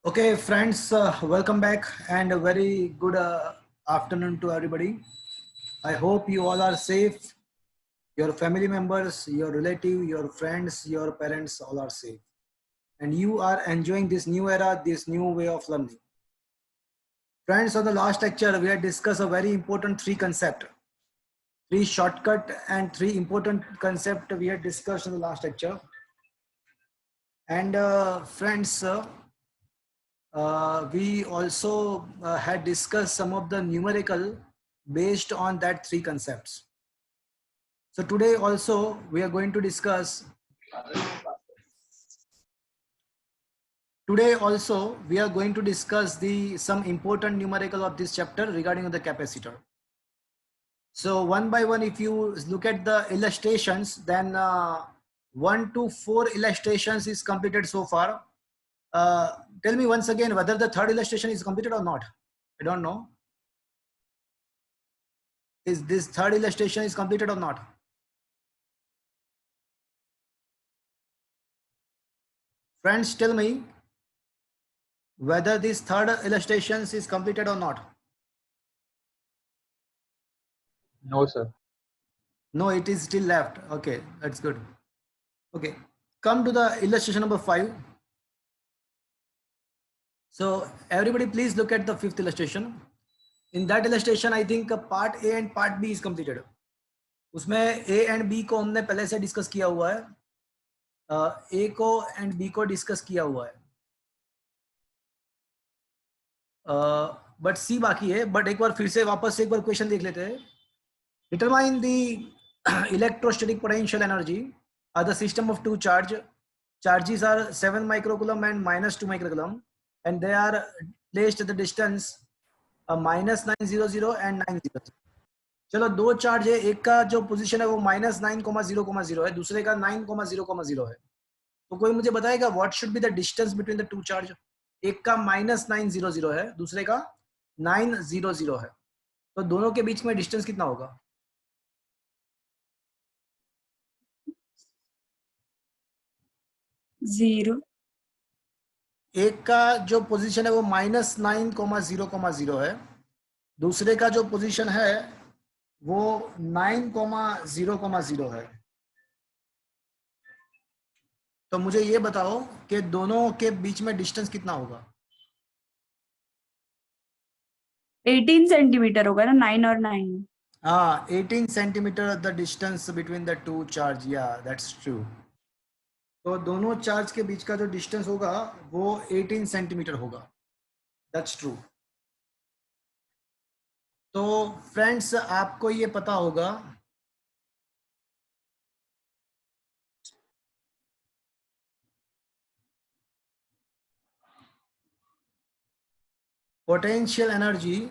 Okay, friends, welcome back and a very good afternoon to everybody. I hope you all are safe. Your family members, your relative, your friends, your parents all are safe. And you are enjoying this new era, this new way of learning. Friends, on the last lecture, we had discussed a very important three shortcut and three important concept we had discussed in the last lecture. And friends, we also had discussed some of the numerical based on that three concepts. So today also we are going to discuss some important numerical of this chapter regarding the capacitor. So one by one, if you look at the illustrations, then 1 to 4 illustrations is completed so far. Tell me once again whether the third illustration is completed or not. I don't know. Is this third illustration is completed or not? Friends, tell me whether this third illustration is completed or not. No, sir. No, it is still left. Okay, that's good. Okay, come to the illustration number 5. So everybody please look at the fifth illustration. In that illustration, I think part A and part B is completed. उसमें A and B को हमने पहले से discuss किया हुआ है. A को and B को डिस्कस किया हुआ है. बट C बाकी है. बट एक बार फिर से वापस से एक बार क्वेश्चन देख लेते हैं. Determine the electrostatic potential energy of the system of two charges are 7 microcoulomb and minus 2 microcoulomb, and they are placed at the distance minus 900 and 900. चलो दो चार्ज है, एक का जो पोजीशन है वो -9,0,0 है, दूसरे का 9,0,0 है. तो कोई मुझे बताएगा what should be the distance between the two charge? एक का -900 है, दूसरे का 900 है. तो दोनों के बीच में डिस्टेंस कितना होगा? जीरो. एक का जो पोजीशन है वो -9,0,0 है, दूसरे का जो पोजीशन है वो 9,0,0 है. तो मुझे ये बताओ कि दोनों के बीच में डिस्टेंस कितना होगा? 18 सेंटीमीटर होगा ना, 9 और 9. हाँ, 18 centimetre the distance between the two charge. या दैट्स ट्रू. तो दोनों चार्ज के बीच का जो डिस्टेंस होगा वो 18 सेंटीमीटर होगा. That's true. तो फ्रेंड्स, आपको ये पता होगा potential energy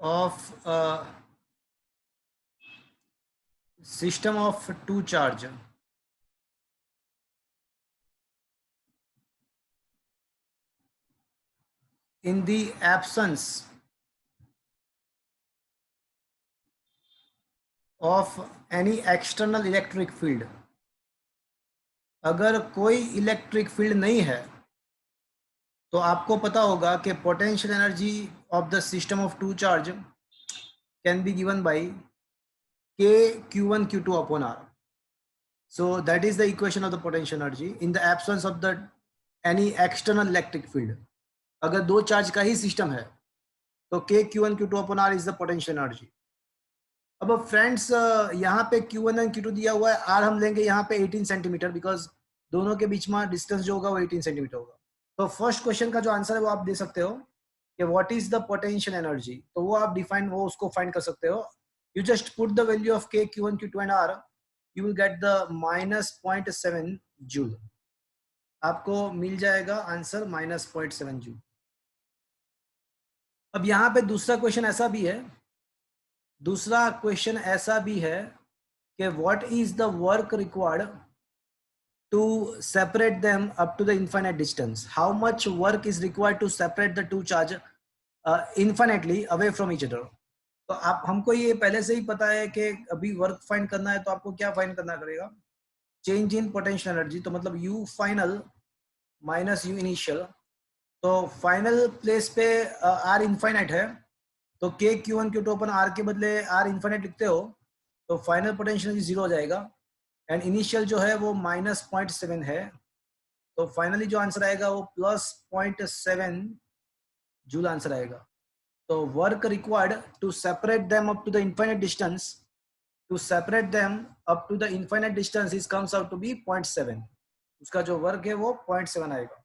of a system of two charge in the absence of any external electric field. अगर कोई इलेक्ट्रिक फील्ड नहीं है तो आपको पता होगा कि potential energy of the system of two charge can be given by K Q1 Q2 upon R. So that is the equation of the potential energy in the absence of the any external electric field. अगर दो charge का ही system है तो K Q1 Q2 upon R is the potential energy. अब friends, यहाँ पे Q1 और Q2 दिया हुआ है, R हम लेंगे यहाँ पे 18 सेंटीमीटर, बिकॉज दोनों के बीच में डिस्टेंस जो होगा वो 18 सेंटीमीटर होगा. तो फर्स्ट क्वेश्चन का जो आंसर है वो आप दे सकते हो कि what is the potential energy. तो वो आप डिफाइन वो उसको फाइंड कर सकते हो. You just put the value of K, Q1, Q2 and R, you will get the -0.7 joule. आपको मिल जाएगा आंसर -0.7 जूल. अब यहाँ पे दूसरा क्वेश्चन ऐसा भी है कि what is the work required to separate them up to the infinite distance? How much work is required to separate the two charge infinitely away from each other? तो आप हमको ये पहले से ही पता है कि अभी वर्क फाइंड करना है, तो आपको क्या फाइंड करना पड़ेगा, चेंज इन पोटेंशियल एनर्जी, तो मतलब U final minus U initial. तो फाइनल प्लेस पे आर इनफाइनाइट है, तो K Q one Q two अपन आर के बदले आर इनफाइनाइट लिखते हो, तो फाइनल पोटेंशियल एनर्जी 0 हो जाएगा, एंड इनिशियल जो है वो -0.7 है, तो फाइनली जो आंसर आएगा वो +0.7 जूल आंसर आएगा। तो work required to separate them up to the infinite distance, to separate them up to the infinite distance is comes out to be 0.7। उसका जो वर्क है वो 0.7 आएगा,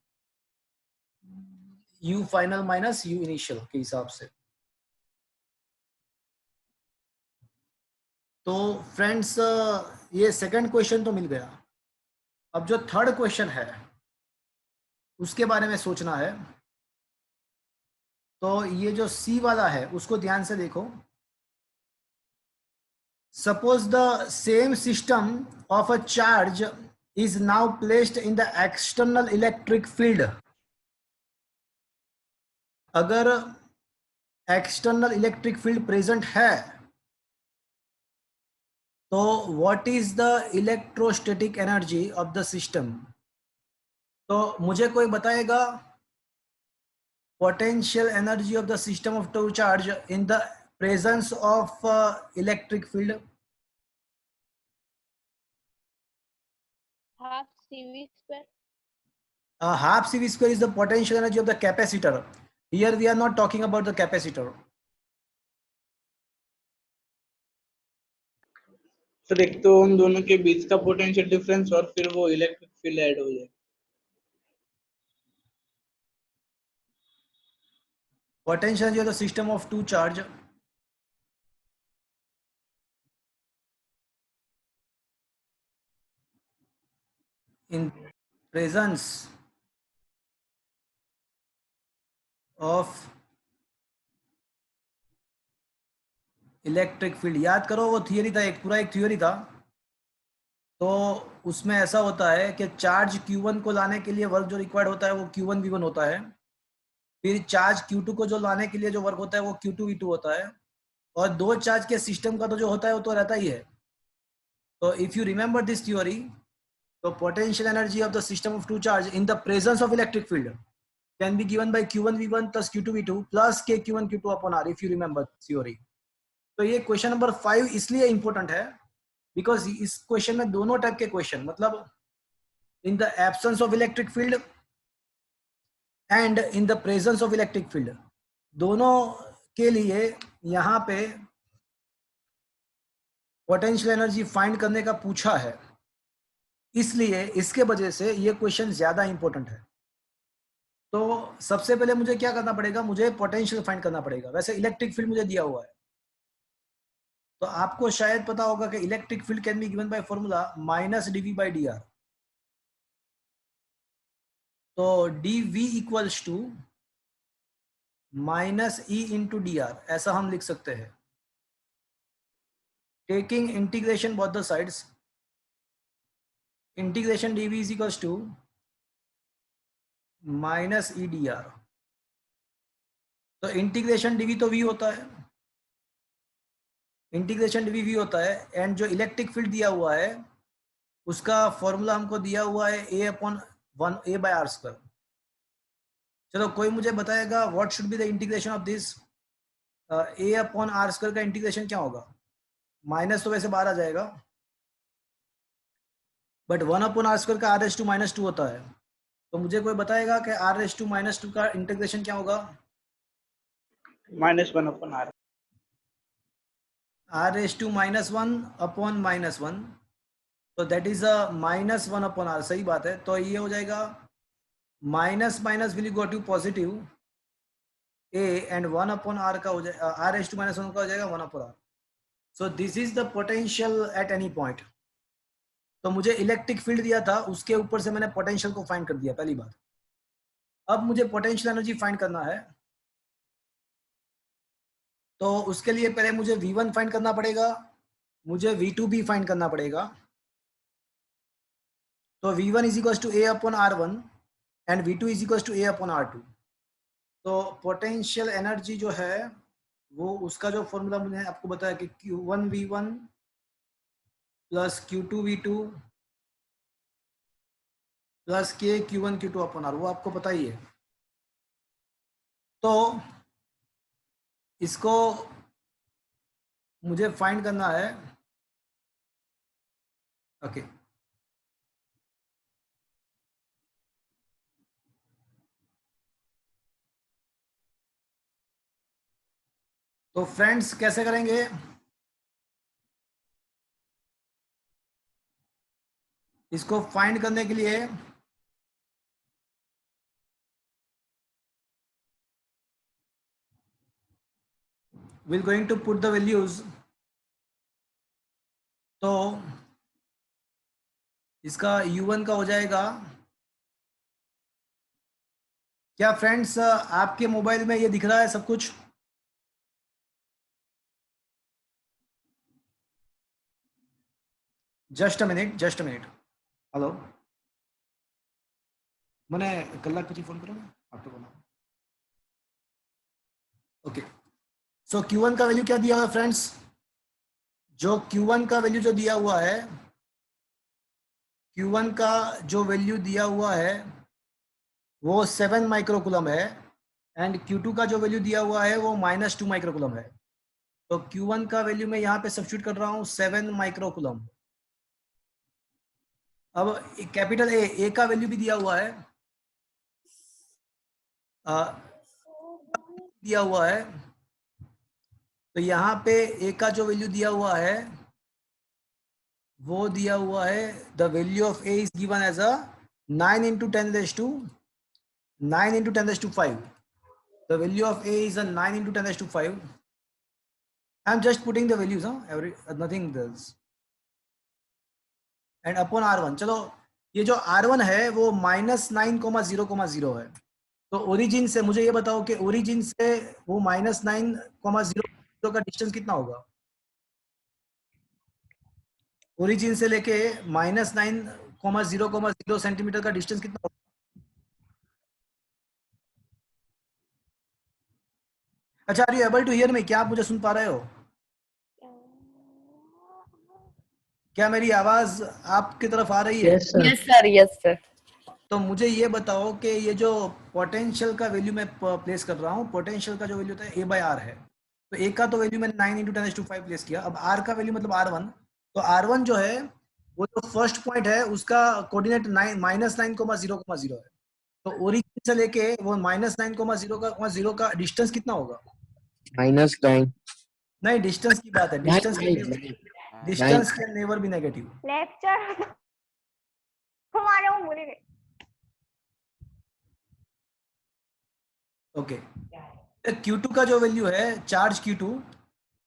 U final minus U initial के हिसाब से। तो फ्रेंड्स ये सेकंड क्वेश्चन तो मिल गया। अब जो थर्ड क्वेश्चन है उसके बारे में सोचना है। तो ये जो सी वाला है उसको ध्यान से देखो। Suppose the same system of a charge is now placed in the external electric field। अगर एक्सटर्नल इलेक्ट्रिक फील्ड प्रेजेंट है तो what is the electrostatic energy of the system. तो मुझे कोई बताएगा potential energy of the system of two charge in the presence of electric field. half CV square. Half CV square is the potential energy of the capacitor. Here we are not talking about the capacitor. Sir एक तो उन दोनों के बीच का potential difference और फिर वो electric field add हो जाए। Potential energy of the system of two charge in presence of electric field. याद करो वो थियरी था, एक पूरा एक थ्योरी था। तो उसमें ऐसा होता है कि चार्ज Q1 को लाने के लिए वर्क जो रिक्वायर्ड होता है वो Q1 V1 होता है, फिर चार्ज Q2 को जो लाने के लिए जो वर्क होता है वो Q2 V2 होता है, और दो चार्ज के सिस्टम का तो जो होता है वो तो रहता ही है। तो if you remember this theory, तो potential energy of the system of two charge in the presence of electric field can be given by Q1 V1 plus Q2 V2 plus K Q1 Q2 upon R, if you remember theory. तो ये question number 5 इसलिए important है because इस question में दोनों type के question, मतलब in the absence of electric field and in the presence of electric field, दोनों के लिए यहाँ पे पोटेंशियल एनर्जी फाइंड करने का पूछा है, इसलिए इसके वजह से ये क्वेश्चन ज्यादा इंपॉर्टेंट है। तो सबसे पहले मुझे क्या करना पड़ेगा, मुझे पोटेंशियल फाइंड करना पड़ेगा। वैसे इलेक्ट्रिक फील्ड मुझे दिया हुआ है, तो आपको शायद पता होगा कि electric field can be given by formula -dV/dr। तो dV equals to -E into dr, ऐसा हम लिख सकते हैं। Taking integration both the sides, integration dV is equals to -E dr। तो इंटीग्रेशन dV तो V होता है, इंटीग्रेशन dV V होता है, एंड जो इलेक्ट्रिक फील्ड दिया हुआ है उसका फॉर्मूला हमको दिया हुआ है A/1A/r²। चलो कोई मुझे बताएगा what should be the integration of this. A/r² का इंटीग्रेशन क्या होगा, माइनस तो वैसे बाहर आ जाएगा, बट 1/r² का r⁻² होता है। तो मुझे कोई बताएगा कि r⁻² का इंटीग्रेशन क्या होगा, -1/r। r⁻1/-1, तो दैट इज -1/r। सही बात है। तो ये हो जाएगा minus minus will go to positive a and 1/r का हो जाएगा, r⁻1 का हो जाएगा 1/r। So this is the potential at any point. तो मुझे इलेक्ट्रिक फील्ड दिया था, उसके ऊपर से मैंने पोटेंशियल को फाइंड कर दिया, पहली बात। अब मुझे पोटेंशियल एनर्जी फाइंड करना है, तो उसके लिए पहले मुझे V1 फाइंड करना पड़ेगा, मुझे V2 भी फाइंड करना पड़ेगा। तो V1 is equal to A/r1 and V2 is equal to A/r2। तो पोटेंशियल एनर्जी जो है वो उसका जो फॉर्मूला मैंने आपको बताया कि Q1V1 plus Q2V2 plus K Q1Q2 अपन R, वो आपको पता ही है। तो इसको मुझे फाइंड करना है। ओके, तो फ्रेंड्स कैसे करेंगे? इसको फाइंड करने के लिए we're going to put the values। तो इसका U1 का हो जाएगा, क्या फ्रेंड्स आपके मोबाइल में ये दिख रहा है सब कुछ? Just a minute. हेलो, मैंने कलाक પછી फोन करूँ आप तो बोला। ओके, सो Q1 का वैल्यू क्या दिया हुआ है फ्रेंड्स? जो Q1 का वैल्यू जो दिया हुआ है, Q1 का जो वैल्यू दिया हुआ है वो 7 माइक्रोकूलम है, एंड Q2 का जो वैल्यू दिया हुआ है वो -2 माइक्रोकूलम है। तो Q1 का वैल्यू मैं यहाँ पे सब्स्टिट्यूट कर रहा हूँ 7 माइक्रोकूलम। अब कैपिटल ए का वैल्यू भी दिया हुआ है, दिया हुआ है। तो यहाँ पे ए का जो वैल्यू दिया हुआ है वो दिया हुआ है, the value of A is given as a 9 into 10 raised to 5. The value of a is a 9 into 10 raised to 5. I'm just putting the values, nothing else. And upon R1, चलो ये जो R1 है वो -9,0,0 है। तो origin से मुझे ये बताओ कि ओरिजिन से वो -9,0,0 का डिस्टेंस कितना होगा? ओरिजिन से लेके -9,0,0 सेंटीमीटर का डिस्टेंस कितना होगा? अच्छा, are you able to hear me? क्या आप मुझे सुन पा रहे हो? क्या मेरी आवाज आपकी तरफ आ रही है? Yes sir. तो मुझे ये बताओ कि ये जो पोटेंशियल का वैल्यू मैं प्लेस कर रहा हूँ, पोटेंशियल का जो वैल्यू होता है A/R है। तो A का तो वैल्यू मैंने 9 into 10⁵ प्लेस किया। अब R का वैल्यू मतलब R1। तो R1 जो है वो जो फर्स्ट पॉइंट है उसका कोऑर्डिनेट -9,0,0 है। तो ओरिजिन से लेके वो -9,0,0 का डिस्टेंस कितना होगा? -9 नहीं, डिस्टेंस की बात है। Distance can never be negative. Lecture हमारे वो भूल गए। ओके, Q2 का जो वैल्यू है, चार्ज Q2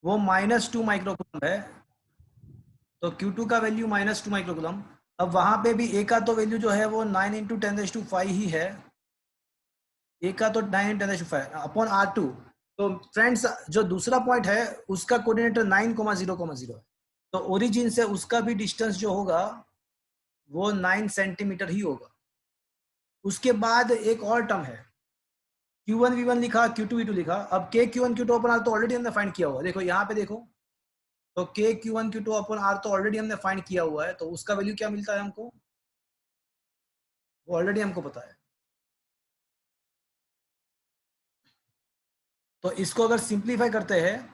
वो -2 माइक्रोकूलम है। तो Q2 का वैल्यू -2 माइक्रोकूलम। अब वहां पे भी A का तो वैल्यू जो है वो 9 into 10⁵ ही है। A का तो 9 into 10⁵ अपॉन R2। तो फ्रेंड्स जो दूसरा पॉइंट है उसका कोऑर्डिनेट 9,0,0 है। तो ओरिजिन से उसका भी डिस्टेंस जो होगा वो 9 सेंटीमीटर ही होगा। उसके बाद एक और टर्म है, Q1V1 लिखा, Q2V2 लिखा। अब K Q1 Q2 अपन R तो ऑलरेडी हमने फाइंड किया हुआ है। देखो यहाँ पे देखो, तो K Q1 Q2 अपन R तो ऑलरेडी हमने फाइंड किया हुआ है। तो उसका वैल्यू क्या मिलता है हमको, वो ऑलरेडी हमको पता है। तो इसको अगर सिंप्लीफाई करते हैं,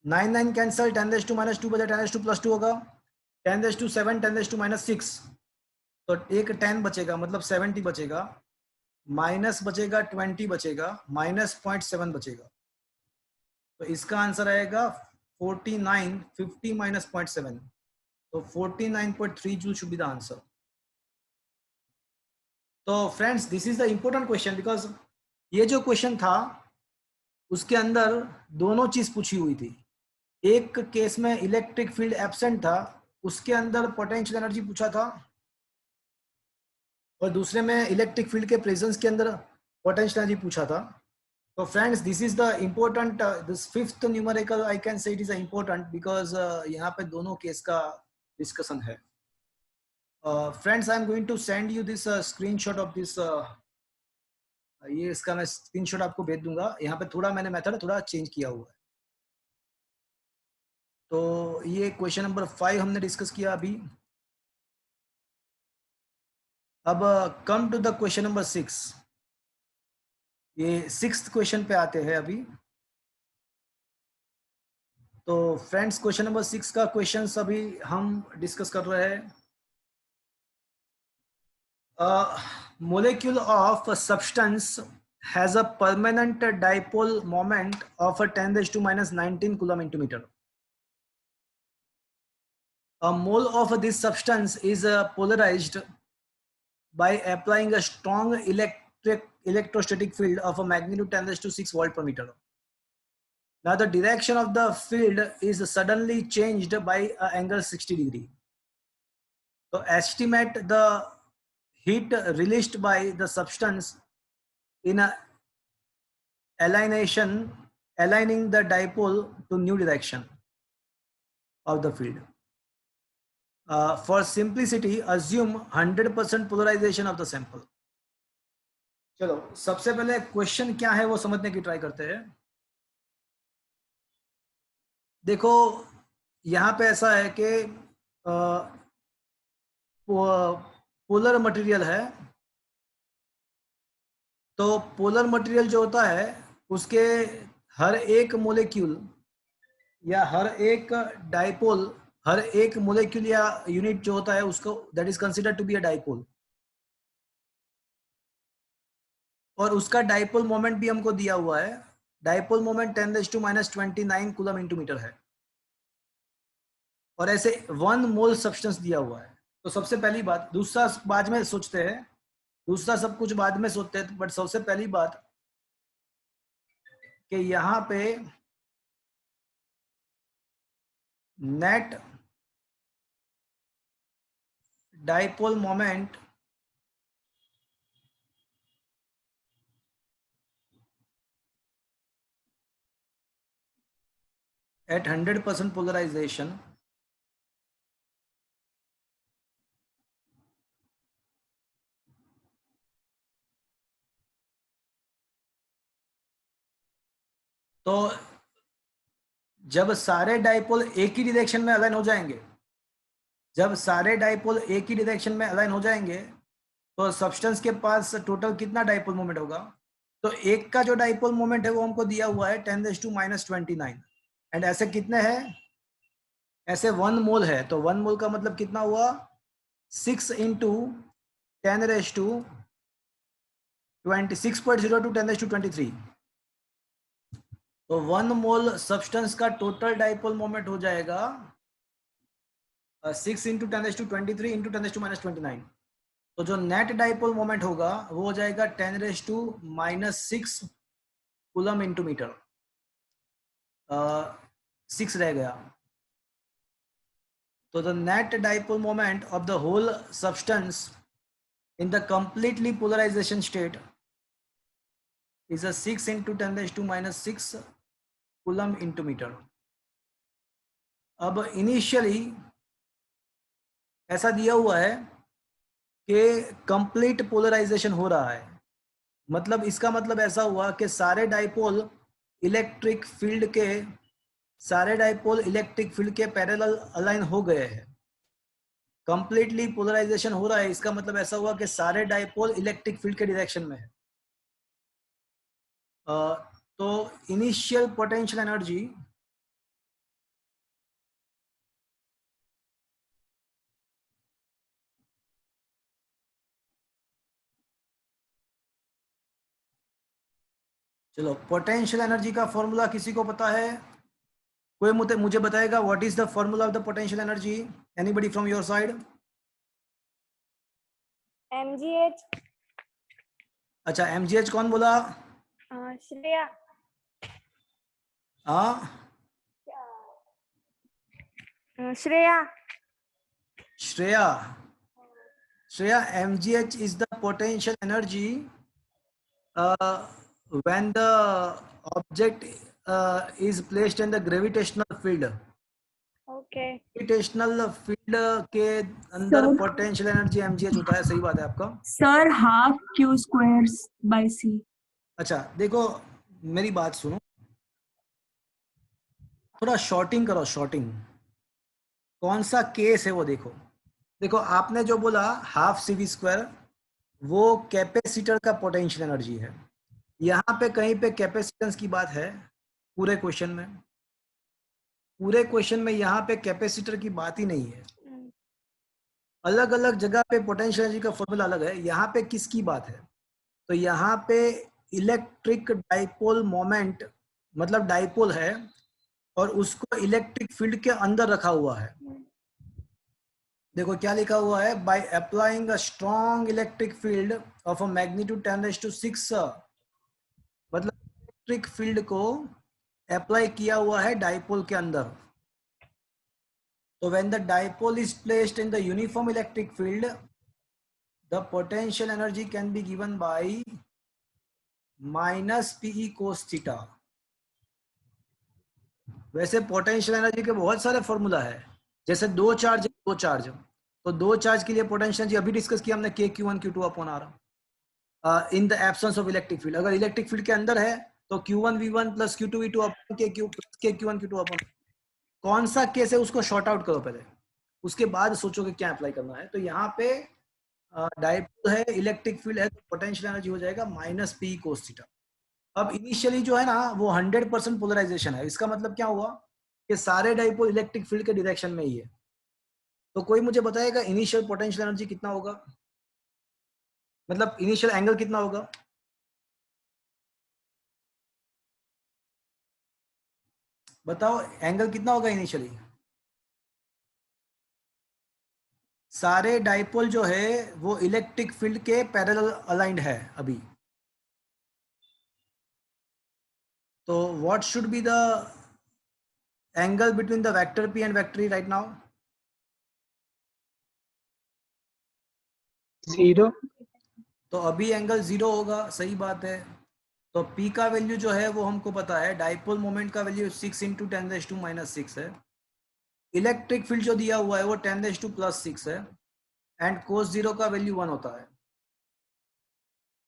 9 कैंसल, 10⁻² बजा 10⁻² होगा, 10⁻7 10⁻6। तो एक 10 बचेगा, मतलब 70 बचेगा, माइनस बचेगा 20 बचेगा, -0.7 बचेगा। तो इसका आंसर आएगा 49, 50 - 0.7। तो 49.3 joule should be the answer. तो friends this is the important question, because ये जो क्वेश्चन था उसके अंदर दोनों चीज पूछी हुई थी। एक केस में इलेक्ट्रिक फील्ड एब्सेंट था, उसके अंदर पोटेंशियल एनर्जी पूछा था, और दूसरे में इलेक्ट्रिक फील्ड के प्रेजेंस के अंदर पोटेंशियल एनर्जी पूछा था। तो friends this is the important, this fifth numerical I can say it is important because यहाँ पे दोनों केस का डिस्कशन है। Friends I am going to send you this screenshot of this, ये इसका मैं स्क्रीनशॉट आपको भेज दूंगा। यहाँ पे थोड़ा मैंने मेथड थोड़ा चेंज किया हुआ है। तो ये क्वेश्चन नंबर 5 हमने डिस्कस किया अभी। अब come to the question number 6। ये 6th क्वेश्चन पे आते हैं अभी। तो फ्रेंड्स क्वेश्चन नंबर 6 का क्वेश्चन अभी हम डिस्कस कर रहे हैं। Molecule of substance has a permanent dipole moment of a 10⁻⁻19 coulomb into meter. A mole of this substance is polarized by applying a strong electrostatic field of a magnitude 10⁻⁶ volt per meter. Now the direction of the field is suddenly changed by an angle 60 degree. So estimate the heat released by the substance in a aligning the dipole to new direction of the field. For simplicity, assume 100% polarization of the sample. चलो सबसे पहले question क्या है वो समझने की try करते हैं। देखो यहाँ पे ऐसा है कि पोलर मटेरियल है। तो पोलर मटेरियल जो होता है उसके हर एक मोलेक्यूल या हर एक डाइपोल, हर एक मोलेक्यूल या यूनिट जो होता है उसको that is considered to be a dipole. और उसका डाइपोल मोमेंट भी हमको दिया हुआ है। Dipole moment 10⁻⁻29 coulomb into metre है। और ऐसे 1 मोल सब्सटेंस दिया हुआ है। तो सबसे पहली बात, दूसरा बाद में सोचते हैं, दूसरा सब कुछ बाद में सोचते हैं, बट सबसे पहली बात कि यहाँ पे net dipole moment at 100% polarization तो जब सारे डाइपोल एक ही डायरेक्शन में अलाइन हो जाएंगे, जब सारे डाइपोल एक ही डायरेक्शन में अलाइन हो जाएंगे तो सब्सटेंस के पास टोटल कितना डाइपोल मोमेंट होगा? तो एक का जो डाइपोल मोमेंट है वो हमको दिया हुआ है 10⁻⁻29 एंड ऐसे कितने हैं? ऐसे 1 मोल है। तो 1 मोल का मतलब कितना हुआ? 6 इंटू 10⁻⁻20 6.02 10⁻23। तो 1 मोल सब्सटेंस का टोटल डाइपोल मोमेंट हो जाएगा 6 इंटू 10⁻23 इंटू 10⁻⁻29। तो जो नेट डाइपोल मोमेंट होगा वो हो जाएगा 10⁻⁻6 कूलम इंटू मीटर। 6 रह गया। तो the net dipole moment of the whole substance in the completely polarization state is a 6 into 10⁻⁻6 coulomb into meter. अब इनिशियली ऐसा दिया हुआ है कि कंप्लीट पोलराइजेशन हो रहा है। मतलब इसका मतलब ऐसा हुआ कि सारे डाइपोल इलेक्ट्रिक फील्ड के पैरेलल अलाइन हो गए हैं। कंप्लीटली पोलराइजेशन हो रहा है, इसका मतलब ऐसा हुआ कि सारे डाइपोल इलेक्ट्रिक फील्ड के डायरेक्शन में है। तो इनिशियल पोटेंशियल एनर्जी चलो पोटेंशियल एनर्जी का फॉर्मूला किसी को पता है? कोई मुझे बताएगा what is the formula of the potential energy? Anybody from your side? mgh अच्छा mgh कौन बोला? Shreya Shreya Shreya mgh is the potential energy when the object is placed in the gravitational field. Okay gravitational field के अंदर Sir. Potential energy mgh होता है। सही बात है आपका। Sir half q square by c। अच्छा देखो मेरी बात सुनो, थोड़ा शॉर्टिंग करो, शॉर्टिंग। कौन सा केस है वो देखो। देखो आपने जो बोला हाफ CV², वो कैपेसिटर का पोटेंशियल एनर्जी है। यहाँ पे कहीं पे कैपेसिटेंस की बात है पूरे क्वेश्चन में? पूरे क्वेश्चन में यहाँ पे कैपेसिटर की बात ही नहीं है। अलग अलग जगह पे पोटेंशियल एनर्जी का फॉर्मूला अलग है, यहाँ पे किसकी बात है? तो यहाँ पे इलेक्ट्रिक डाइपोल मोमेंट, मतलब डाइपोल है और उसको इलेक्ट्रिक फील्ड के अंदर रखा हुआ है। देखो क्या लिखा हुआ है, by applying a strong electric field of a magnitude 10⁶, मतलब इलेक्ट्रिक फील्ड को अप्लाई किया हुआ है डाइपोल के अंदर। तो when the dipole is placed in the uniform electric field, the potential energy can be given by minus PE cos theta। वैसे potential energy के बहुत सारे फॉर्मूला है, जैसे दो चार्ज, तो दो चार्ज के लिए पोटेंशियल एनर्जी अभी डिस्कस किया हमने, KQ1 Q2 upon R in the absence of electric field. अगर इलेक्ट्रिक फील्ड के अंदर है तो Q1 V1 plus Q2 V2 upon KQ1 Q2 upon. कौन सा केस है उसको शॉर्ट आउट करो पहले, उसके बाद सोचो कि क्या अप्लाई करना है। तो यहाँ पे डाइपोल है, इलेक्ट्रिक फील्ड है, तो पोटेंशियल एनर्जी हो जाएगा माइनस PE cos थीटा। अब इनिशियली जो है ना वो 100% पोलराइजेशन है, इसका मतलब क्या हुआ कि सारे डाइपोल इलेक्ट्रिक फील्ड के डायरेक्शन में ही है। तो कोई मुझे बताएगा इनिशियल पोटेंशियल एनर्जी कितना होगा, मतलब इनिशियल एंगल कितना होगा? बताओ एंगल कितना होगा इनिशियली? सारे डाइपोल जो है वो इलेक्ट्रिक फील्ड के पैरेलल अलाइंड है अभी। तो what should be the angle between the vector P and vector E right now? 0। तो अभी एंगल 0 होगा, सही बात है। तो P का वैल्यू जो है वो हमको पता है, डाइपोल मोमेंट का वैल्यू 6 × 10⁻⁻⁶ है। इलेक्ट्रिक फील्ड जो दिया हुआ है वो 10⁻⁻6 है एंड cos 0 का वैल्यू 1 होता है।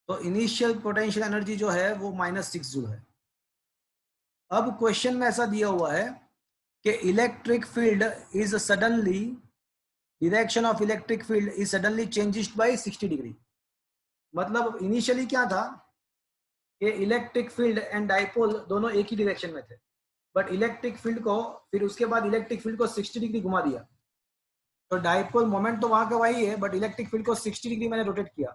तो इनिशियल पोटेंशियल एनर्जी जो है वो -6 जूल है। अब क्वेश्चन में ऐसा दिया हुआ है कि electric field is suddenly, direction of electric field is suddenly changes by 60 degree. मतलब इनिशियली क्या था कि इलेक्ट्रिक फील्ड एंड डाइपोल दोनों एक ही डायरेक्शन में थे, बट इलेक्ट्रिक फील्ड को फिर उसके बाद इलेक्ट्रिक फील्ड को 60 डिग्री घुमा दिया। तो डाइपोल मोमेंट तो वहां का वही है, बट इलेक्ट्रिक फील्ड को 60 डिग्री मैंने रोटेट किया।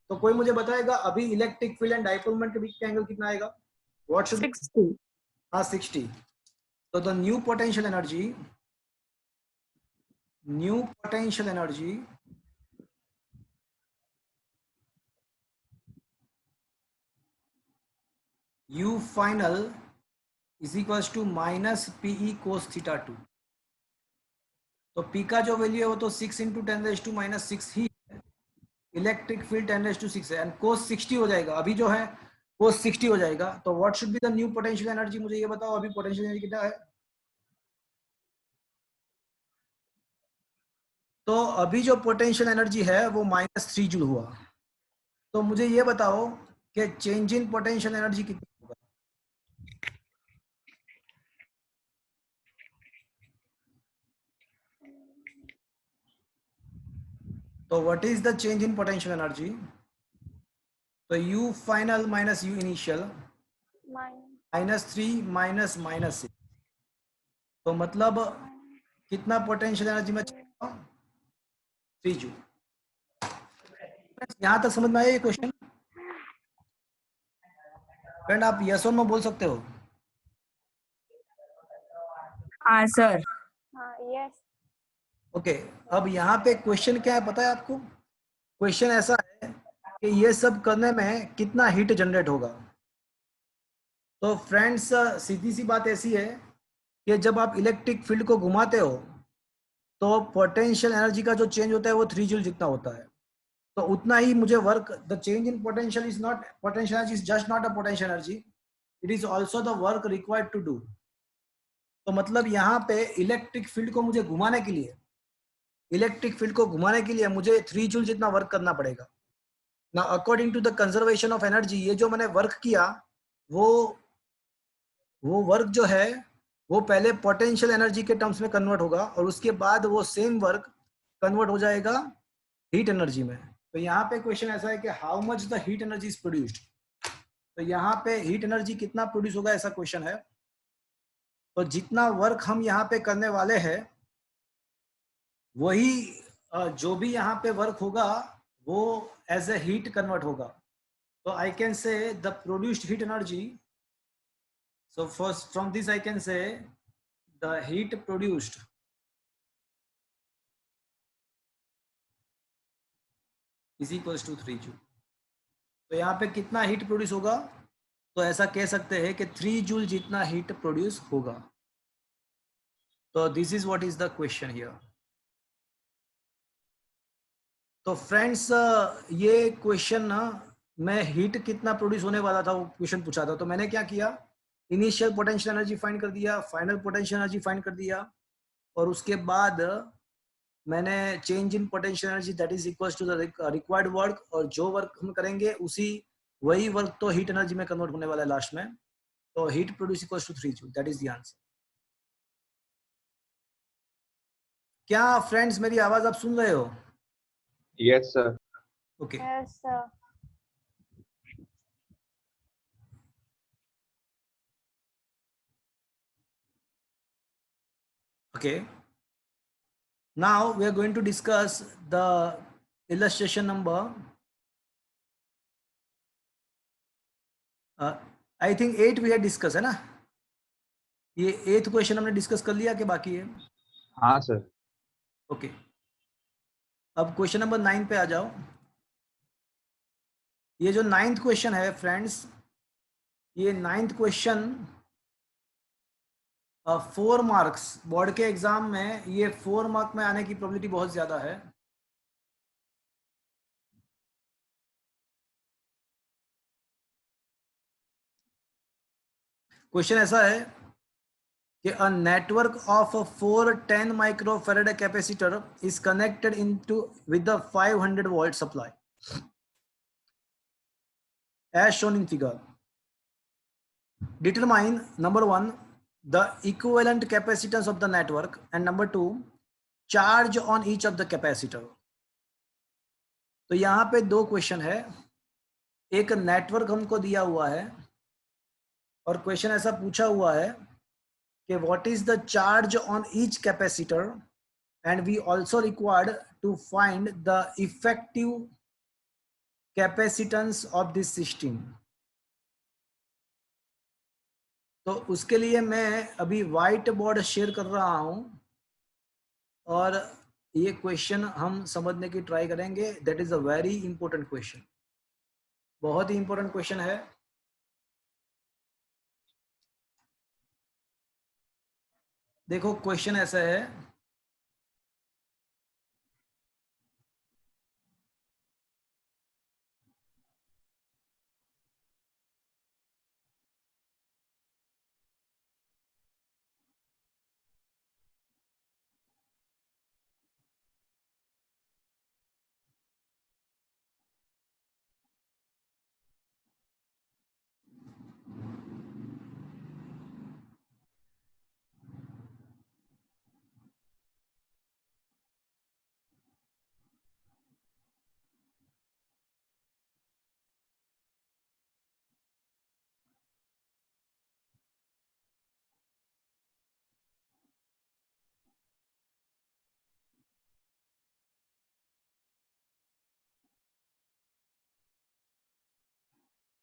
तो कोई मुझे बताएगा अभी electric field and dipole moment के बीच का एंगल कितना आएगा? What should 60। हाँ 60। तो the new potential energy U final is equals to minus PE cos theta 2। तो P का जो वैल्यू है वो तो 6 × 10⁻⁻6 ही है, इलेक्ट्रिक फील्ड 10⁻⁶ है एंड cos 60 हो जाएगा, अभी जो है cos 60 हो जाएगा। तो what should be the new potential energy, मुझे ये बताओ अभी पोटेंशियल एनर्जी कितना है? तो अभी जो पोटेंशियल एनर्जी है वो -3 जूल हुआ। तो मुझे ये बताओ कि चेंज इन पोटेंशियल एनर्जी कितना होगा? तो what is the change in potential energy? तो U final minus U initial -3 -6। तो मतलब कितना पोटेंशियल एनर्जी में 3 जूल। यहां तक समझ में आया ये क्वेश्चन? फ्रेंड आप यस और नो बोल सकते हो। हाँ सर। हाँ यस। ओके अब यहाँ पे क्वेश्चन क्या है पता है आपको? क्वेश्चन ऐसा है कि ये सब करने में कितना हीट जनरेट होगा। तो फ्रेंड्स सीधी सी बात ऐसी है कि जब आप इलेक्ट्रिक फील्ड को घुमाते हो तो पोटेंशियल एनर्जी का जो चेंज होता है वो 3 जूल जितना होता है। तो उतना ही मुझे work, the change in potential is not, potential energy is just not a potential energy, it is also the work required to do. तो मतलब यहाँ पे इलेक्ट्रिक फील्ड को मुझे घुमाने के लिए, मुझे 3 जूल जितना वर्क करना पड़ेगा ना। According to the conservation of energy, ये जो मैंने वर्क किया वो वर्क जो है वो पहले पोटेंशियल एनर्जी के टर्म्स में कन्वर्ट होगा और उसके बाद वो सेम वर्क कन्वर्ट हो जाएगा हीट एनर्जी में। तो यहाँ पे क्वेश्चन ऐसा है कि how much the heat energy is produced. तो यहाँ पे हीट एनर्जी कितना प्रोड्यूस होगा ऐसा क्वेश्चन है। तो जितना वर्क हम यहाँ पे करने वाले हैं वही जो भी यहाँ पे वर्क होगा वो एज ए हीट कन्वर्ट होगा। तो आई कैन से the produced heat energy, so first from this I can say the heat produced is equals to 3 joule. तो यहाँ पे कितना हीट प्रोड्यूस होगा, तो ऐसा कह सकते हैं कि 3 जूल जितना हीट प्रोड्यूस होगा। तो this is what is the question here. तो फ्रेंड्स ये क्वेश्चन ना मैं हीट कितना प्रोड्यूस होने वाला था वो क्वेश्चन पूछा था। तो मैंने क्या किया, इनिशियल पोटेंशियल एनर्जी फाइंड कर दिया, फाइनल पोटेंशियल एनर्जी फाइंड कर दिया और उसके बाद मैंने change in potential energy that is equals to the required work, और जो वर्क हम करेंगे उसी वही वर्क तो हीट एनर्जी में कन्वर्ट होने वाला है लास्ट में। तो heat produce equals to 3 joule, that is the answer. क्या फ्रेंड्स मेरी आवाज आप सुन रहे हो? Yes, sir. Okay Yes, sir. Okay. Now we are going to discuss the illustration number. I think 8 we had discussed है ना? ये 8th क्वेश्चन हमने डिस्कस कर लिया कि बाकी है? हाँ सर। ओके अब क्वेश्चन नंबर 9 पे आ जाओ। ये जो 9th क्वेश्चन है फ्रेंड्स, ये 9th क्वेश्चन 4 मार्क्स बोर्ड के एग्जाम में, ये 4 मार्क में आने की प्रोबेबिलिटी बहुत ज्यादा है। क्वेश्चन ऐसा है कि a network of a 410 microfarad capacitor is connected into with the 500 volt supply as shown in figure. Determine number 1 the equivalent capacitance of the network and number 2 charge on each of the capacitor. तो यहाँ पे दो question है, एक network हमको दिया हुआ है और क्वेश्चन ऐसा पूछा हुआ है कि what is the charge on each capacitor and we also required to find the effective capacitance of this system. तो उसके लिए मैं अभी व्हाइट बोर्ड शेयर कर रहा हूं और ये क्वेश्चन हम समझने की ट्राई करेंगे। That is a very important question, बहुत ही इंपॉर्टेंट क्वेश्चन है। देखो क्वेश्चन ऐसा है,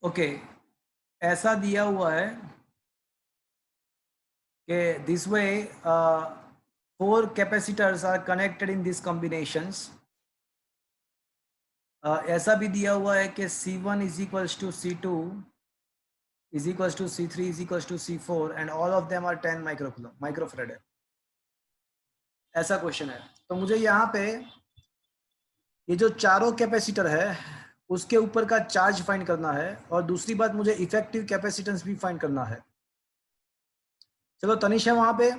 ओके ऐसा दिया हुआ है कि this way 4 capacitors are connected in these combinations. ऐसा भी दिया हुआ है कि C1 is equals to C2 is equals to C3 is equals to C4 and all of them are 10 microfarad है, ऐसा क्वेश्चन है। तो मुझे यहाँ पे ये जो चारों कैपेसिटर है उसके ऊपर का चार्ज फाइंड करना है और दूसरी बात मुझे इफेक्टिव कैपेसिटेंस भी फाइंड करना है। चलो तनिष है वहां पे,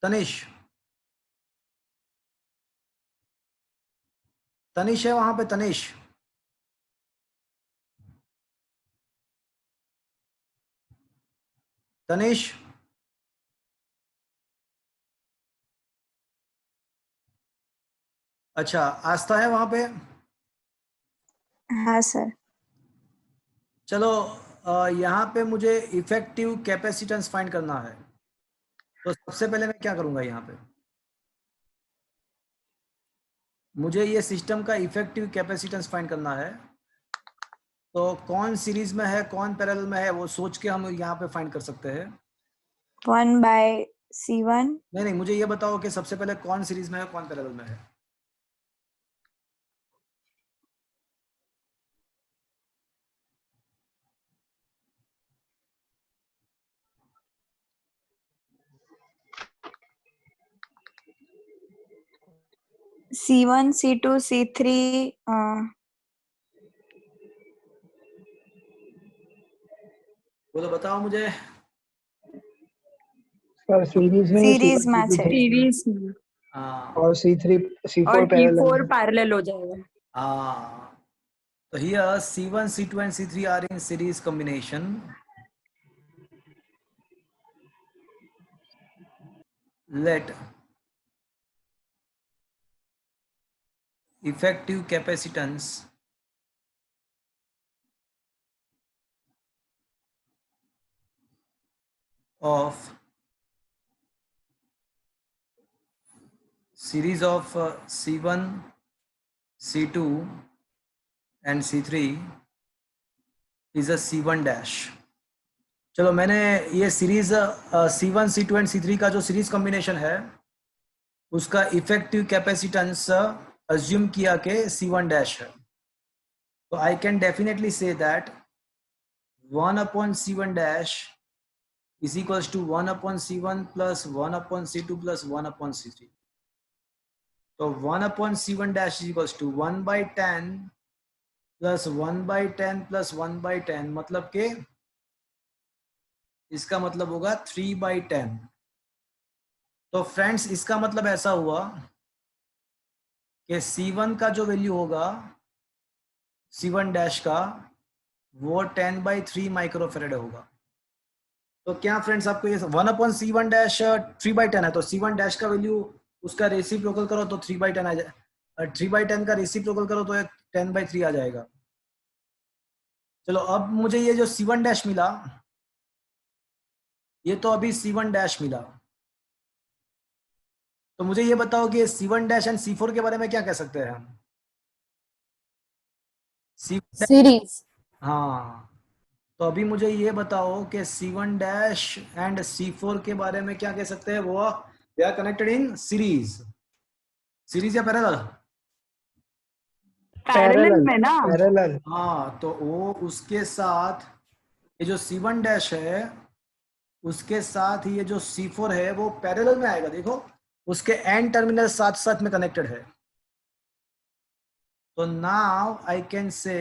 तनिष तनिष है वहां पे, तनिष तनिष, अच्छा आस्था है वहां पे? हाँ सर। चलो यहाँ पे मुझे इफेक्टिव कैपेसिटेंस फाइंड करना है, तो सबसे पहले मैं क्या करूंगा, यहाँ पे मुझे ये सिस्टम का इफेक्टिव कैपेसिटेंस फाइंड करना है। तो कौन सीरीज में है कौन पैरेलल में है वो सोच के हम यहाँ पे फाइंड कर सकते हैं। 1/C1। नहीं, मुझे ये बताओ कि सबसे पहले कौन सीरीज में है कौन पैरेलल में है। C1, C2, C3। बोलो, बताओ मुझे। सर सीरीज में सीरीज मैच है। सीरीज में हाँ और C3 और C4 T4 पैरेलल हो जाएगा। हाँ, तो here C1, C2 and C3 are in series combination. Let effective capacitance of series of C1, C2 and C3 is a C1 dash. चलो, मैंने ये series C1, C2 and C3 का जो series combination है उसका इफेक्टिव कैपेसिटेंस अज्यूम किया के C1 dash है। तो I can definitely say that 1/C1 dash is equals to 1/C1 plus 1/C2 plus 1/C3. तो 1/C1 dash is equals to 1/10 plus 1/10 plus 1/10, मतलब के इसका मतलब होगा 3/10। तो फ्रेंड्स, इसका मतलब ऐसा हुआ कि C1 का जो वैल्यू होगा C1 डैश का वो 10/3 माइक्रोफेरेड होगा। तो क्या फ्रेंड्स आपको ये 1/C1 डैश 3/10 है, तो C1 डैश का वैल्यू उसका रेसिप्रोकल करो तो 3/10 आ जाए, 3/10 का रेसिप्रोकल करो तो 10/3 आ जाएगा। चलो, अब मुझे ये जो C1 डैश मिला, ये तो अभी C1 डैश मिला, तो मुझे ये बताओ कि C1 डैश एंड C4 के बारे में क्या कह सकते हैं हम। सीरीज। हाँ, तो अभी मुझे ये बताओ कि C1 डैश एंड C4 के बारे में क्या कह सकते हैं। वो they are connected in series. Series या पैरेलल? पैरेलल में ना। पैरेलल। हाँ, तो वो उसके साथ ये जो C1 डैश है उसके साथ ही ये जो C4 है वो पैरेलल में आएगा। देखो, उसके एंड टर्मिनल साथ साथ में कनेक्टेड है। तो नाउ आई कैन से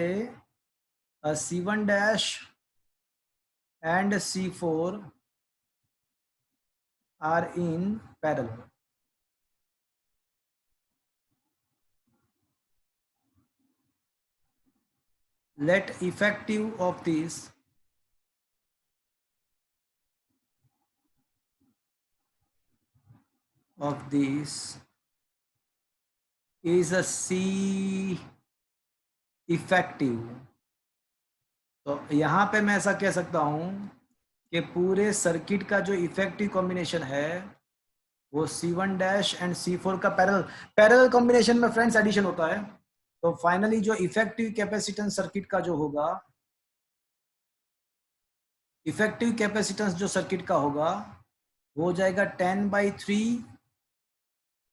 C1 dash and C4 are in parallel. Let effective of these is a C effective. तो यहाँ पे मैं ऐसा कह सकता हूँ कि पूरे सर्किट का जो इफेक्टिव कॉम्बिनेशन है वो C1 डैश एंड C4 का पैरेलल कॉम्बिनेशन में फ्रेंड्स एडिशन होता है। तो फाइनली जो इफेक्टिव कैपेसिटेंस सर्किट का जो होगा, इफेक्टिव कैपेसिटेंस जो सर्किट का होगा वो हो जाएगा 10/3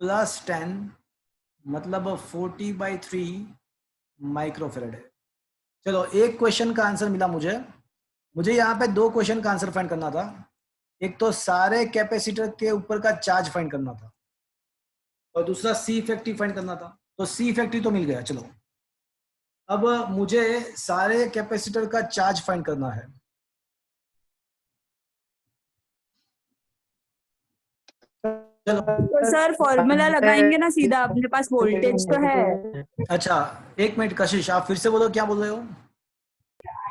प्लस 10, मतलब 40/3 माइक्रोफेरेड है। चलो, एक क्वेश्चन का आंसर मिला मुझे यहाँ पे 2 क्वेश्चन का आंसर फाइंड करना था। एक तो सारे कैपेसिटर के ऊपर का चार्ज फाइंड करना था और दूसरा C इफेक्टिव फाइंड करना था। तो C इफेक्टिव तो मिल गया। चलो, अब मुझे सारे कैपेसिटर का चार्ज फाइंड करना है। चलो, तो सर फॉर्मूला लगाएंगे ना सीधा, अपने पास वोल्टेज तो है। अच्छा, 1 मिनट कशिश, आप फिर से बोलो, क्या बोल रहे हो?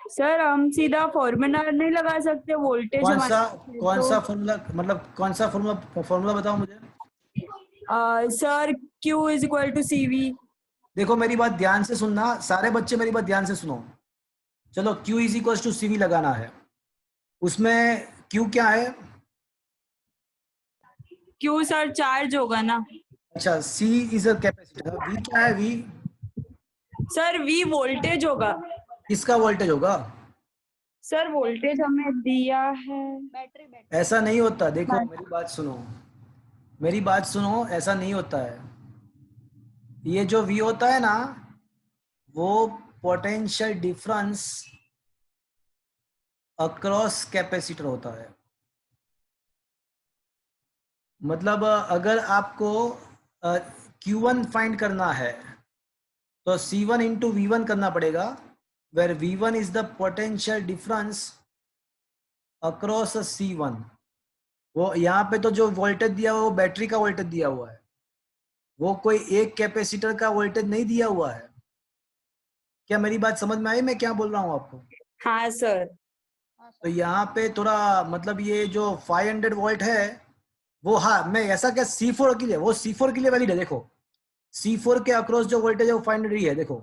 सर हम सीधा फॉर्मूला नहीं लगा सकते, वोल्टेज कौन हमारे सा पास है कौन तो। सा फॉर्मूला, मतलब कौन सा फॉर्मूला बताओ मुझे। Sir Q is equal to CV। देखो मेरी बात ध्यान से सुनना, सारे बच्चे मेरी बात ध्यान से सुनो। चलो Q is equal to CV लगाना है। उसमें Q क्या है? Q सर चार्ज होगा ना। अच्छा, C is a capacitor. V क्या है? V सर V वोल्टेज होगा। किसका वोल्टेज होगा? सर वोल्टेज हमें दिया है। बैटरी बैटरी ऐसा नहीं होता, देखो मेरी बात सुनो, मेरी बात सुनो, ऐसा नहीं होता है। ये जो V होता है ना, वो पोटेंशियल डिफरेंस अक्रॉस कैपेसिटर होता है। मतलब अगर आपको Q1 फाइंड करना है तो C1 इंटू V1 करना पड़ेगा, where V1 is the potential difference across C1। वो यहाँ पे तो जो वोल्टेज दिया हुआ है वो बैटरी का वोल्टेज दिया हुआ है, वो कोई एक कैपेसिटर का वोल्टेज नहीं दिया हुआ है। क्या मेरी बात समझ में आई मैं क्या बोल रहा हूँ आपको? हाँ सर। तो यहाँ पे थोड़ा मतलब ये जो 500 वोल्ट है वो, हाँ मैं ऐसा क्या C4 के लिए, वो C4 के लिए वैलिड है। देखो C4 के अक्रॉस जो वोल्टेज है वो 500 ही है। देखो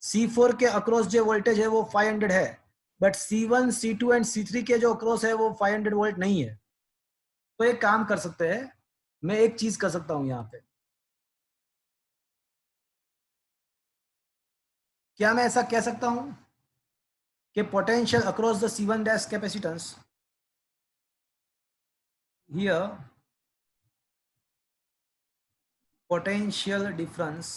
C4 के अक्रॉस जो वोल्टेज है वो 500 है, but C1 C2 and C3 के जो अक्रॉस है वो 500 वोल्ट नहीं है। तो एक काम कर सकते हैं, मैं एक चीज कर सकता हूं यहाँ पे। क्या मैं ऐसा कह सकता हूं कि potential across the C1 dash capacitance here, potential difference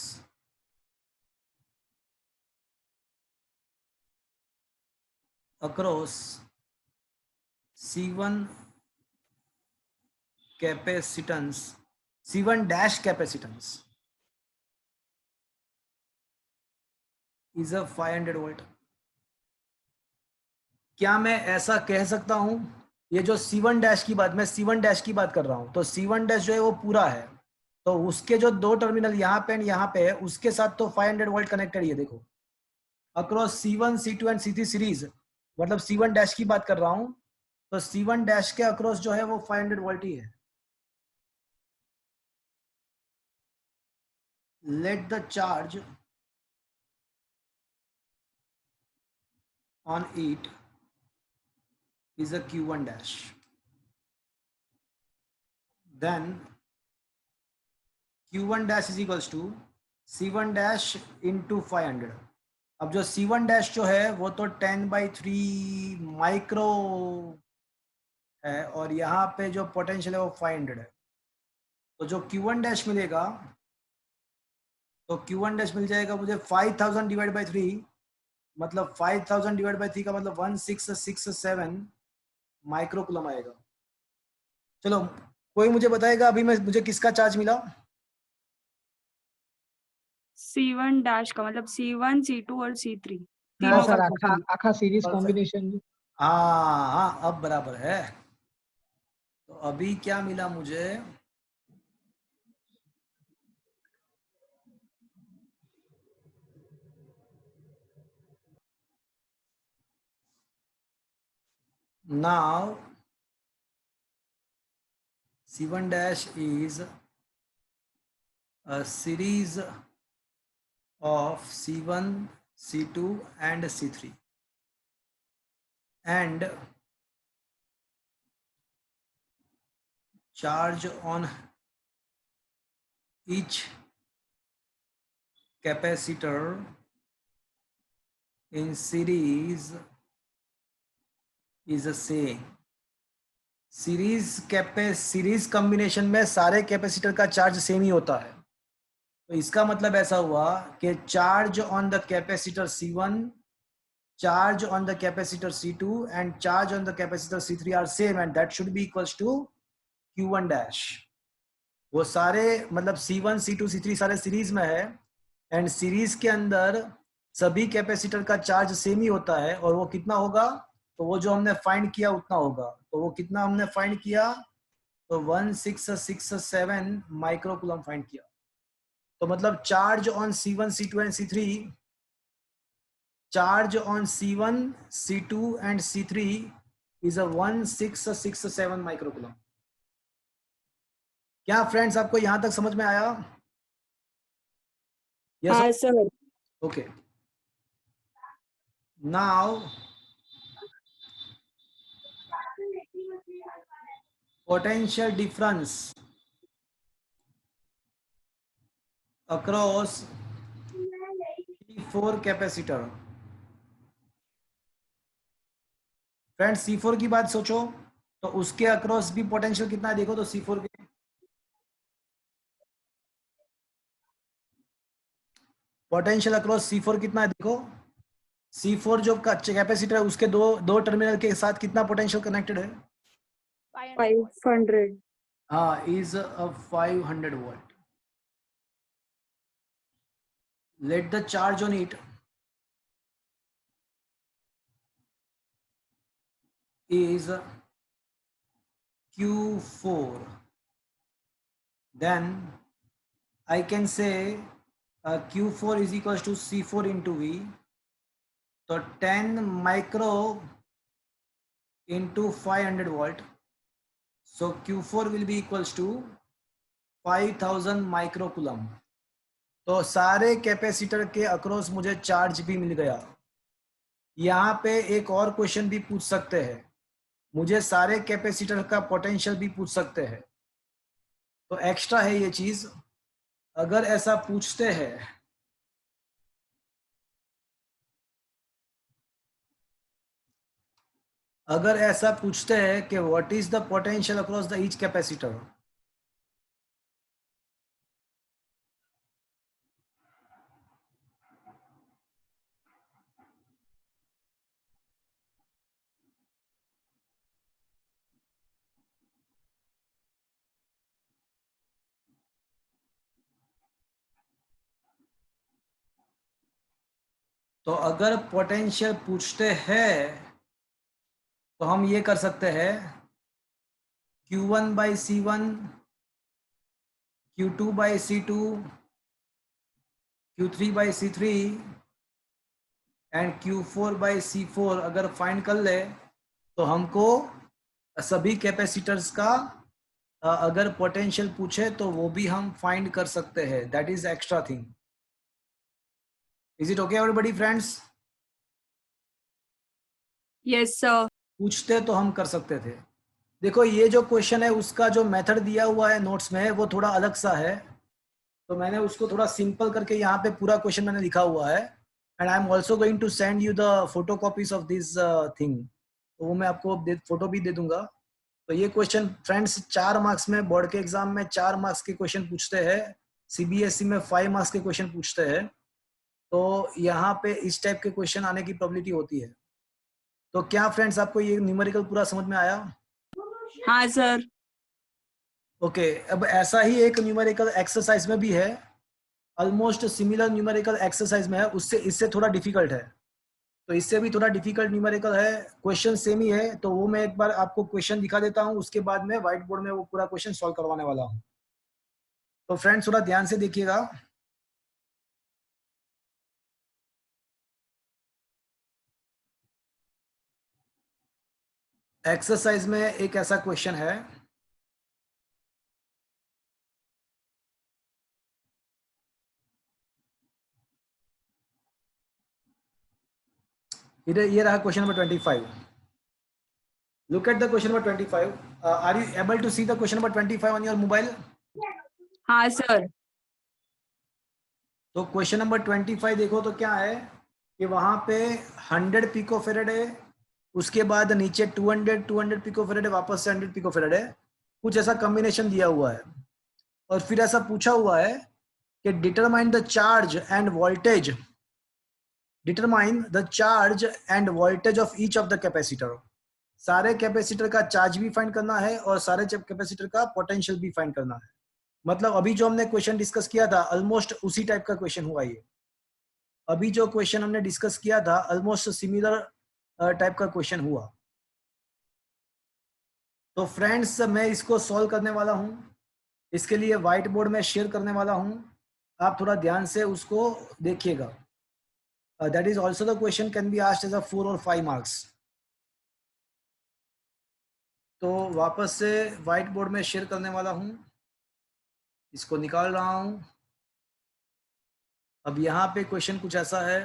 across C1 capacitance, C1 dash capacitance is a 500 volt. क्या मैं ऐसा कह सकता हूं, ये जो C1 डैश की बात, मैं C1 डैश की बात कर रहा हूं, तो C1 डैश जो है वो पूरा है, तो उसके जो दो टर्मिनल यहाँ पे एंड यहाँ पे है उसके साथ तो 500 वोल्ट कनेक्टेड है। देखो across C1 C2 and C3 series, मतलब C1 डैश की बात कर रहा हूं, तो C1 डैश के अक्रॉस जो है वो 500 वोल्ट ही है। Let the charge on it is a Q1 dash, then Q1 dash is equals to C1 dash into 500। अब जो C1 dash जो है वो तो 10/3 माइक्रो है, और यहाँ पे जो पोटेंशियल है वो 500 है। तो जो Q1 dash मिलेगा, तो Q1 dash मिल जाएगा मुझे 5000 डिवाइड बाई 3, मतलब 5000 डिवाइड बाई 3 का मतलब 1667 माइक्रोकूलम आएगा। चलो कोई मुझे बताएगा अभी मुझे किसका चार्ज मिला? C1 डैश का मतलब C1 C2 और C3 हाँ तीनों सर, का। आखा सीरीज Perfect। कॉम्बिनेशन। हाँ हाँ अब बराबर है। तो अभी क्या मिला मुझे? Now C1 dash is a series of C1, C2 and C3, and charge on each capacitor in series is the same। Series combination में सारे कैपेसिटर का चार्ज सेम ही होता है। तो इसका मतलब ऐसा हुआ कि charge on the capacitor C1, charge on the capacitor C2 and charge on the capacitor C3 are same, and that should be equals to Q1 dash। वो सारे मतलब C1 C2 C3 सारे सीरीज में है, एंड सीरीज के अंदर सभी capacitor का चार्ज सेम ही होता है, और वो कितना होगा, तो वो जो हमने फाइंड किया उतना होगा। तो वो कितना हमने फाइंड किया, तो 1667 माइक्रोकूलम फाइंड किया। तो मतलब charge on C1 C2 and C3 charge on C1, C2 and C3 is a 1667 microcoulomb. क्या फ्रेंड्स आपको यहां तक समझ में आया? Yes. हाँ sir. Okay. Now potential difference across C4 capacitor. Friends C4 की बात सोचो तो उसके अक्रॉस भी पोटेंशियल कितना है देखो तो C4 के पोटेंशियल अक्रॉस C4 कितना है देखो. C4 जो कैपेसिटर है उसके दो टर्मिनल के साथ कितना पोटेंशियल कनेक्टेड है? 500. हाँ, is a 500 volt. Let the charge on it is Q4. Then I can say Q4 is equals to C4 into V. So 10 micro into 500 volt. So Q4 will be equals to 5000 microcoulomb. तो सारे capacitor के across मुझे charge भी मिल गया. यहाँ पे एक और क्वेश्चन भी पूछ सकते हैं, मुझे सारे कैपेसिटर का पोटेंशियल भी पूछ सकते हैं. तो एक्स्ट्रा है ये चीज. अगर ऐसा पूछते हैं कि what is the potential across the each capacitor, तो अगर पोटेंशियल पूछते हैं तो हम ये कर सकते हैं Q1 by C1, Q2 by C2, Q3 by C3 and Q4 by C4 अगर फाइंड कर ले तो हमको सभी कैपेसिटर्स का अगर पोटेंशियल पूछे तो वो भी हम फाइंड कर सकते हैं. That is extra thing. Is it okay everybody friends? Yes sir. पूछते तो हम कर सकते थे. देखो ये जो क्वेश्चन है उसका जो मेथड दिया हुआ है नोट्स में वो थोड़ा अलग सा है, तो मैंने उसको थोड़ा सिंपल करके यहाँ पे पूरा क्वेश्चन मैंने लिखा हुआ है. And I am also going to send you the photo copies of this thing. तो वो मैं आपको फोटो भी दे दूंगा. तो ये क्वेश्चन फ्रेंड्स 4 मार्क्स में, बोर्ड के एग्जाम में 4 मार्क्स के क्वेश्चन पूछते हैं, CBSE में 5 मार्क्स के क्वेश्चन पूछते हैं. तो यहाँ पे इस टाइप के क्वेश्चन आने की प्रोबेबिलिटी होती है. तो क्या फ्रेंड्स आपको ये न्यूमेरिकल पूरा समझ में आया? हाँ सर. ओके. अब ऐसा ही एक न्यूमेरिकल एक्सरसाइज में भी है, ऑलमोस्ट सिमिलर न्यूमेरिकल एक्सरसाइज में है, उससे इससे थोड़ा डिफिकल्ट है. तो इससे भी थोड़ा डिफिकल्ट न्यूमेरिकल है, क्वेश्चन सेम ही है. तो वो मैं एक बार आपको क्वेश्चन दिखा देता हूँ, उसके बाद में व्हाइट बोर्ड में वो पूरा क्वेश्चन सॉल्व करवाने वाला हूँ. तो फ्रेंड्स थोड़ा ध्यान से देखिएगा. एक्सरसाइज में एक ऐसा क्वेश्चन है, इधर ये रहा question number 25. Look at the question number 25. Are you able to see the question number 25 on your mobile? हाँ सर. तो क्वेश्चन नंबर 25 देखो तो क्या है कि वहां पे 100 पिकोफेरेड है, उसके बाद नीचे 200 पिकोफेरेड है, वापस से 100 पिकोफेरेड है. कुछ ऐसा कॉम्बिनेशन दिया हुआ है और फिर ऐसा पूछा हुआ है कि determine the charge end voltage, determine the charge end voltage of each of the capacitor. सारे कैपेसिटर का चार्ज भी फाइंड करना है और सारे कैपेसिटर का पोटेंशियल भी फाइंड करना है. मतलब अभी जो हमने क्वेश्चन डिस्कस किया था ऑलमोस्ट उसी टाइप का क्वेश्चन हुआ. ये अभी जो क्वेश्चन हमने डिस्कस किया था ऑलमोस्ट सिमिलर टाइप का क्वेश्चन हुआ. तो फ्रेंड्स मैं इसको सॉल्व करने वाला हूं, इसके लिए व्हाइट बोर्ड में शेयर करने वाला हूं. आप थोड़ा ध्यान से उसको देखिएगा. That is also the question can be asked as a 4 or 5 marks. तो वापस से व्हाइट बोर्ड में शेयर करने वाला हूं, इसको निकाल रहा हूं। अब यहाँ पे क्वेश्चन कुछ ऐसा है,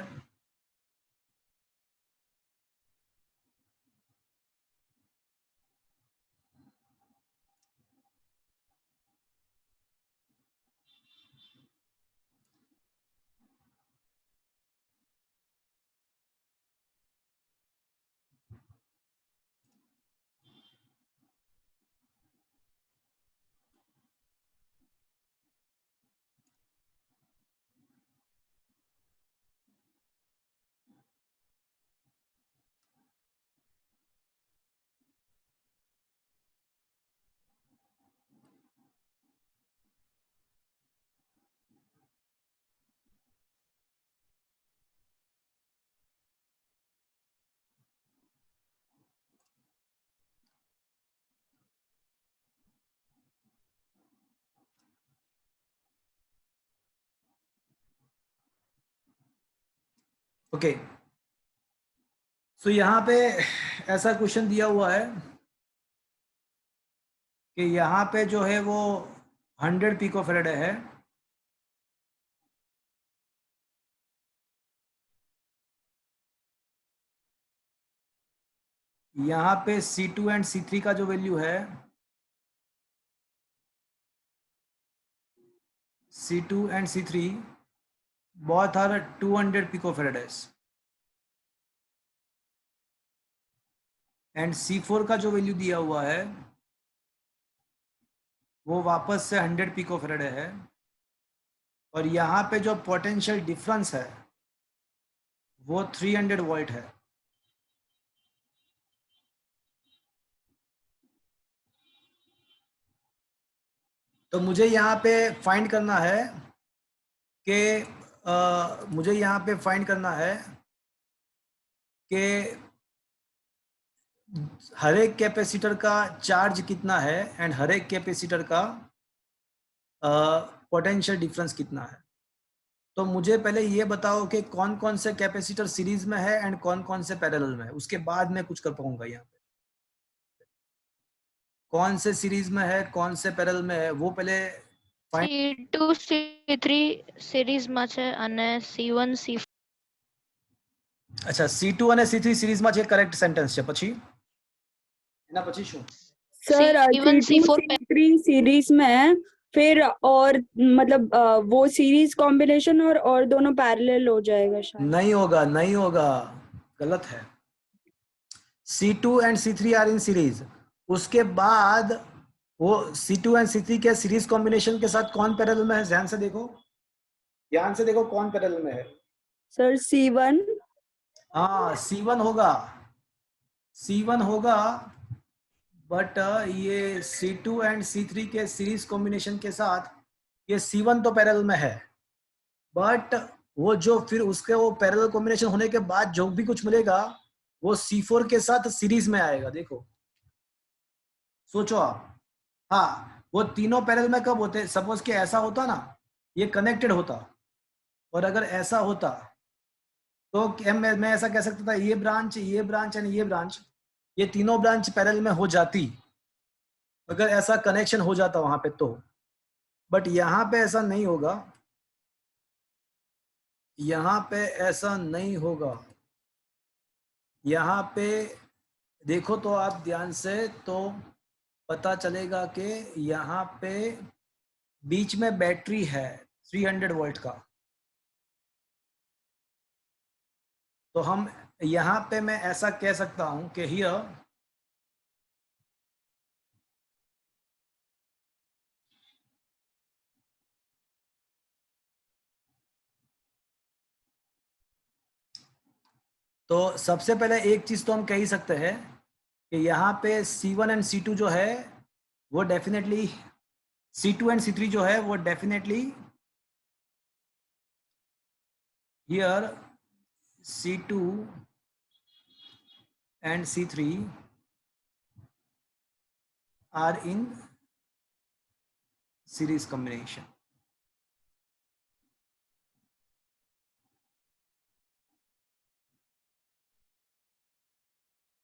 ओके। सो यहाँ पे ऐसा क्वेश्चन दिया हुआ है कि यहाँ पे जो है वो 100 पिकोफैरेड है, यहाँ पे C2 एंड C3 का जो वैल्यू है C2 and C3 both are 200 picofarads and C4 का जो वैल्यू दिया हुआ है वो वापस से 100 पिकोफैरेड है, और यहाँ पे जो पोटेंशियल डिफरेंस है वो 300 वोल्ट है। तो मुझे यहाँ पे फाइंड करना है कि मुझे यहाँ पे फाइंड करना है कि हर एक कैपेसिटर का चार्ज कितना है एंड हर एक कैपेसिटर का पोटेंशियल डिफरेंस कितना है। तो मुझे पहले ये बताओ कि कौन कौन से कैपेसिटर सीरीज में है एंड कौन कौन से पैरेलल में है, उसके बाद मैं कुछ कर पाऊंगा। यहाँ पे कौन से सीरीज में है कौन से पैरेलल में है वो पहले C2 C3 સિરીઝમાં છે અને C1 C4 अच्छा C2 અને C3 સિરીઝમાં છે, કરેક્ટ સેન્ટેન્સ છે। પછી એના પછી શું? Sir C1 C4 C3 series में है, फिर और मतलब वो सीरीज कॉम्बिनेशन और दोनों पैरेलल हो जाएगा शायद। नहीं होगा, नहीं होगा, गलत है। C2 and C3 are in series, उसके बाद वो C2 एंड C3 के सीरीज कॉम्बिनेशन के साथ कौन पैरेलल में है, ध्यान से देखो, ध्यान से देखो कौन पैरेलल में है। Sir C1। हाँ C1 होगा, C1 होगा, बट ये C2 एंड C3 के सीरीज कॉम्बिनेशन के साथ ये C1 तो पैरेलल में है, बट वो जो फिर उसके वो पैरेलल कॉम्बिनेशन होने के बाद जो भी कुछ मिलेगा वो C4 के साथ सीरीज में आएगा। देखो सोचो आप, हाँ वो तीनों पैरेलल में कब होते, सपोज कि ऐसा होता ना, ये कनेक्टेड होता, और अगर ऐसा होता तो मैं ऐसा कह सकता था ये ब्रांच एंड ये ब्रांच, ये तीनों ब्रांच पैरेलल में हो जाती अगर ऐसा कनेक्शन हो जाता वहां पे तो। बट यहाँ पे ऐसा नहीं होगा, यहाँ पे ऐसा नहीं होगा। यहाँ पे देखो तो आप ध्यान से तो पता चलेगा कि यहाँ पे बीच में बैटरी है 300 वोल्ट का। तो हम यहाँ पे मैं ऐसा कह सकता हूं कि हियर तो सबसे पहले एक चीज तो हम कह ही सकते हैं कि यहाँ पे C1 एंड C2 जो है वो डेफिनेटली, C2 एंड C3 जो है वो definitely here C2 and C3 are in series combination.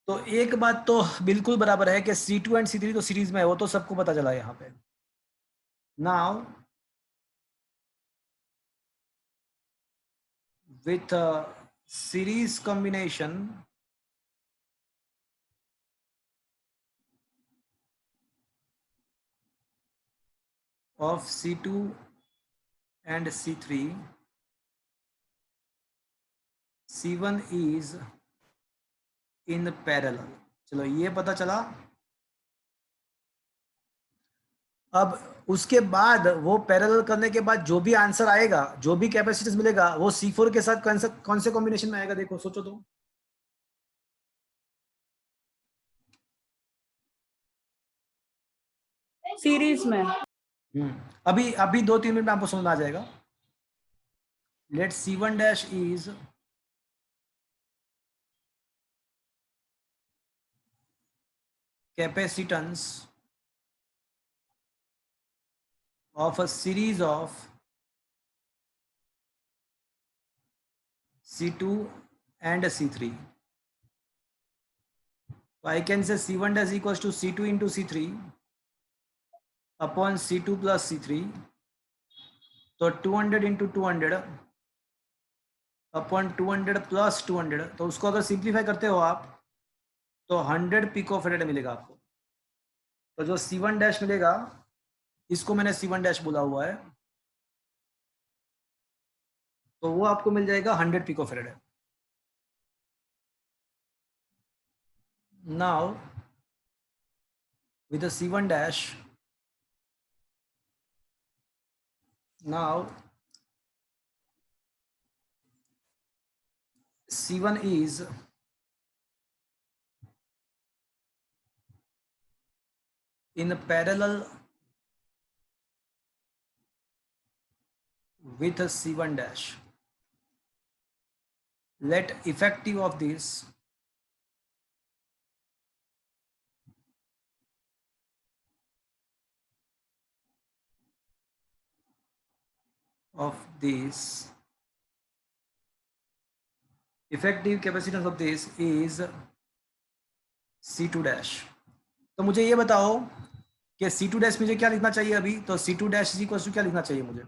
तो एक बात तो बिल्कुल बराबर है कि C2 एंड C3 तो सीरीज में है, वो तो सबको पता चला यहाँ पे. Now with a series combination of C2 and C3, C1 is in parallel. चलो ये पता चला. अब उसके बाद वो पैरेलल करने के बाद जो भी आंसर आएगा, जो भी कैपेसिटेंस मिलेगा, वो C4 के साथ कौन से कॉम्बिनेशन में आएगा? देखो, सोचो तो. सीरीज में. अभी अभी 2-3 मिनट में आपको समझ में आ जाएगा. Let C1 dash is capacitance of a series of C2 and C3. So I can say C1 dash equals to C2 into C3 upon C2 plus C3. तो 200 into 200 upon 200 plus 200. तो उसको अगर सिंप्लीफाई करते हो आप तो 100 picofarad मिलेगा आपको. तो जो C1 डैश मिलेगा, इसको मैंने C1 डैश बोला हुआ है, तो वो आपको मिल जाएगा 100 picofarad. Now with the C1 dash, now C1 is in parallel with a C1 dash. Let effective of this effective capacitance of this is C2 dash. तो मुझे ये बताओ कि C2 डैश मुझे क्या लिखना चाहिए अभी? तो C2 dash is equal to क्या लिखना चाहिए मुझे?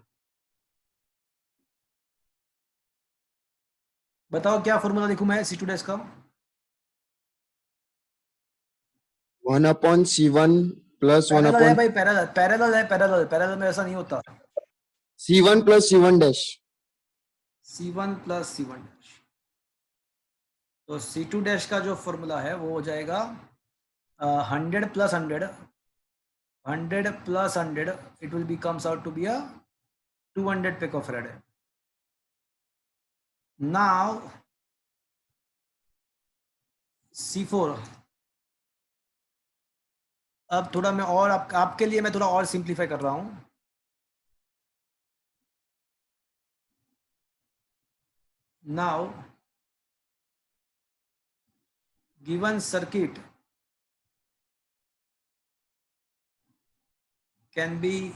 बताओ क्या फॉर्मूला लिखूं मैं C2 डैश का? 1/C1 plus 1 पैरेलल है upon भाई, पैरेलल में ऐसा नहीं होता. C1 plus C1 dash. C1 plus C1 dash. तो C2 डैश का जो फॉर्मूला है वो हो जाएगा 100 plus 100, 100 plus 100, it will becomes out to be a 200 picofarad. Now C4, अब थोड़ा मैं और आपके लिए मैं थोड़ा और सिंप्लीफाई कर रहा हूं. Now given circuit can be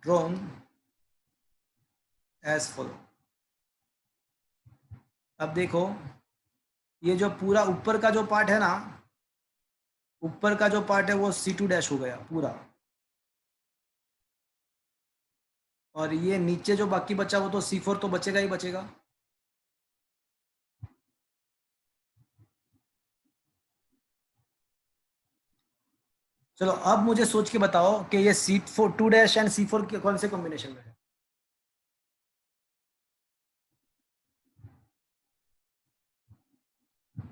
drawn as follow. अब देखो, ये जो पूरा ऊपर का जो पार्ट है ना, ऊपर का जो पार्ट है वो C2 डैश हो गया पूरा, और ये नीचे जो बाकी बचा वो तो C4 तो बचेगा ही बचेगा. चलो अब मुझे सोच के बताओ कि ये C2 डैश एंड C4 के कौन से कॉम्बिनेशन में है?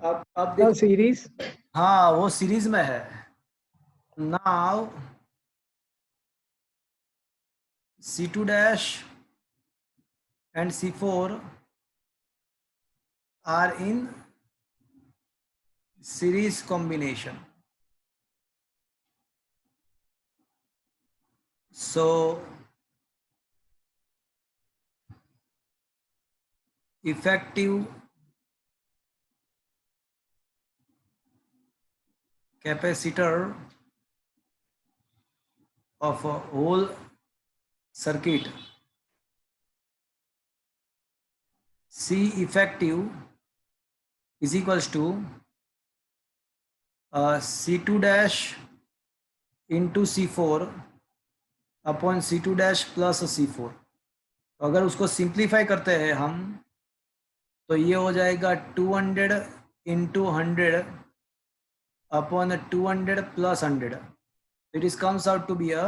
अब देखो, सीरीज. हाँ वो सीरीज में है. Now C2 dash and C4 are in series combination. So effective capacitor of a whole circuit, C effective is equals to C2 dash into C4 upon C2 dash plus C4। तो अगर उसको simplify करते हैं हम तो ये हो जाएगा 200 into 100 upon 200 plus 100। It is comes out to be a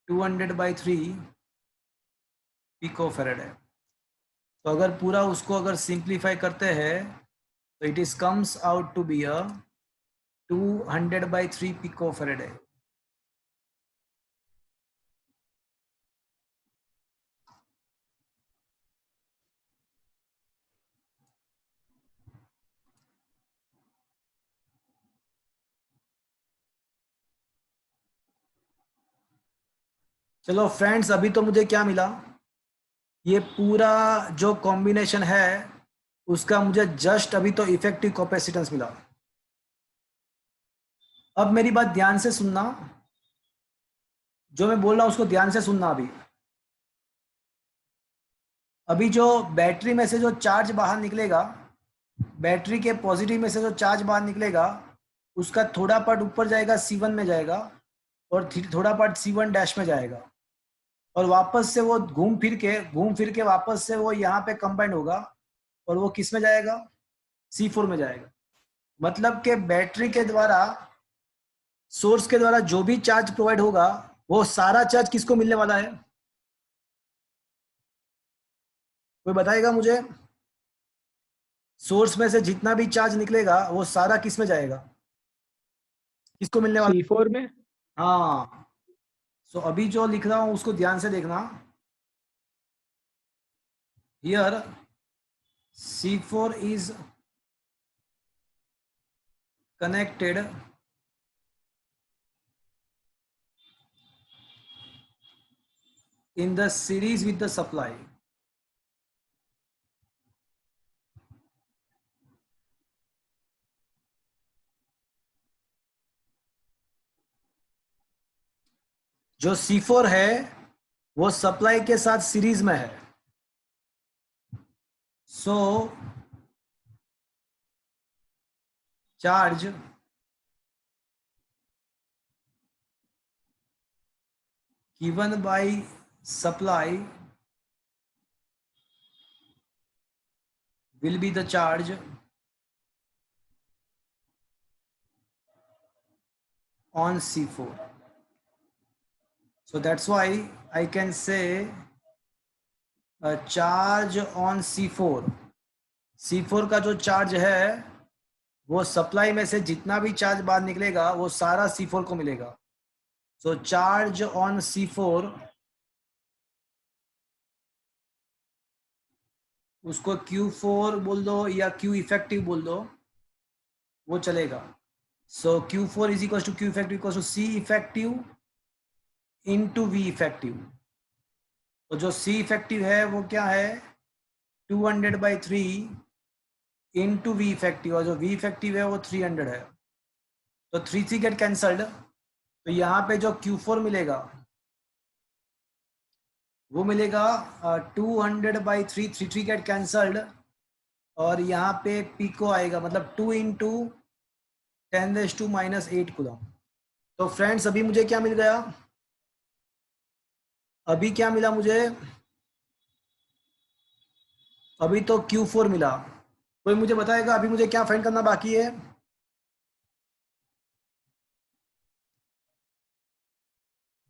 200/3 picofarad है। तो अगर पूरा उसको अगर सिंप्लीफाई करते हैं तो it is comes out to be a 200/3 picofarad है। चलो फ्रेंड्स, अभी तो मुझे क्या मिला, ये पूरा जो कॉम्बिनेशन है उसका मुझे जस्ट अभी तो इफेक्टिव कैपेसिटेंस मिला। अब मेरी बात ध्यान से सुनना, जो मैं बोल रहा हूं उसको ध्यान से सुनना। अभी जो बैटरी में से जो चार्ज बाहर निकलेगा, बैटरी के पॉजिटिव में से जो चार्ज बाहर निकलेगा उसका थोड़ा पार्ट ऊपर जाएगा C1 में जाएगा और थोड़ा पार्ट C1 डैश में जाएगा और वापस से वो घूम फिर के वापस से वो यहाँ पे कंबाइंड होगा और वो किस में जाएगा, C4 में जाएगा। मतलब कि बैटरी के द्वारा, सोर्स के द्वारा जो भी चार्ज प्रोवाइड होगा वो सारा चार्ज किसको मिलने वाला है, कोई बताएगा मुझे? सोर्स में से जितना भी चार्ज निकलेगा वो सारा किस में जाएगा, किसको मिलने वाला? C4 में। हाँ। सो अभी जो लिख रहा हूं उसको ध्यान से देखना। Here C4 is connected in the series with the supply. जो C4 है वो सप्लाई के साथ सीरीज में है। सो charge given by supply will be the charge on C4. So that's why I can say a charge on C4. C4 का जो charge है वो सप्लाई में से जितना भी चार्ज बाहर निकलेगा वो सारा C4 को मिलेगा। So charge on C4, उसको Q4 बोल दो या Q इफेक्टिव बोल दो, वो चलेगा। So Q4 is equals to Q effective equals to C effective into V effective। तो जो C effective है वो क्या है, 200/3 into V effective, और जो V effective है वो 300 है। तो 3 गेट कैंसल्ड, तो यहाँ पे जो Q4 मिलेगा वो मिलेगा 200/3, 3 गेट कैंसल्ड, और यहाँ पे पिको आएगा, मतलब 2 into 10⁻⁻8 कूलम। तो फ्रेंड्स अभी मुझे क्या मिल गया, अभी क्या मिला मुझे, अभी तो Q4 मिला। कोई मुझे बताएगा अभी मुझे क्या फाइंड करना बाकी है?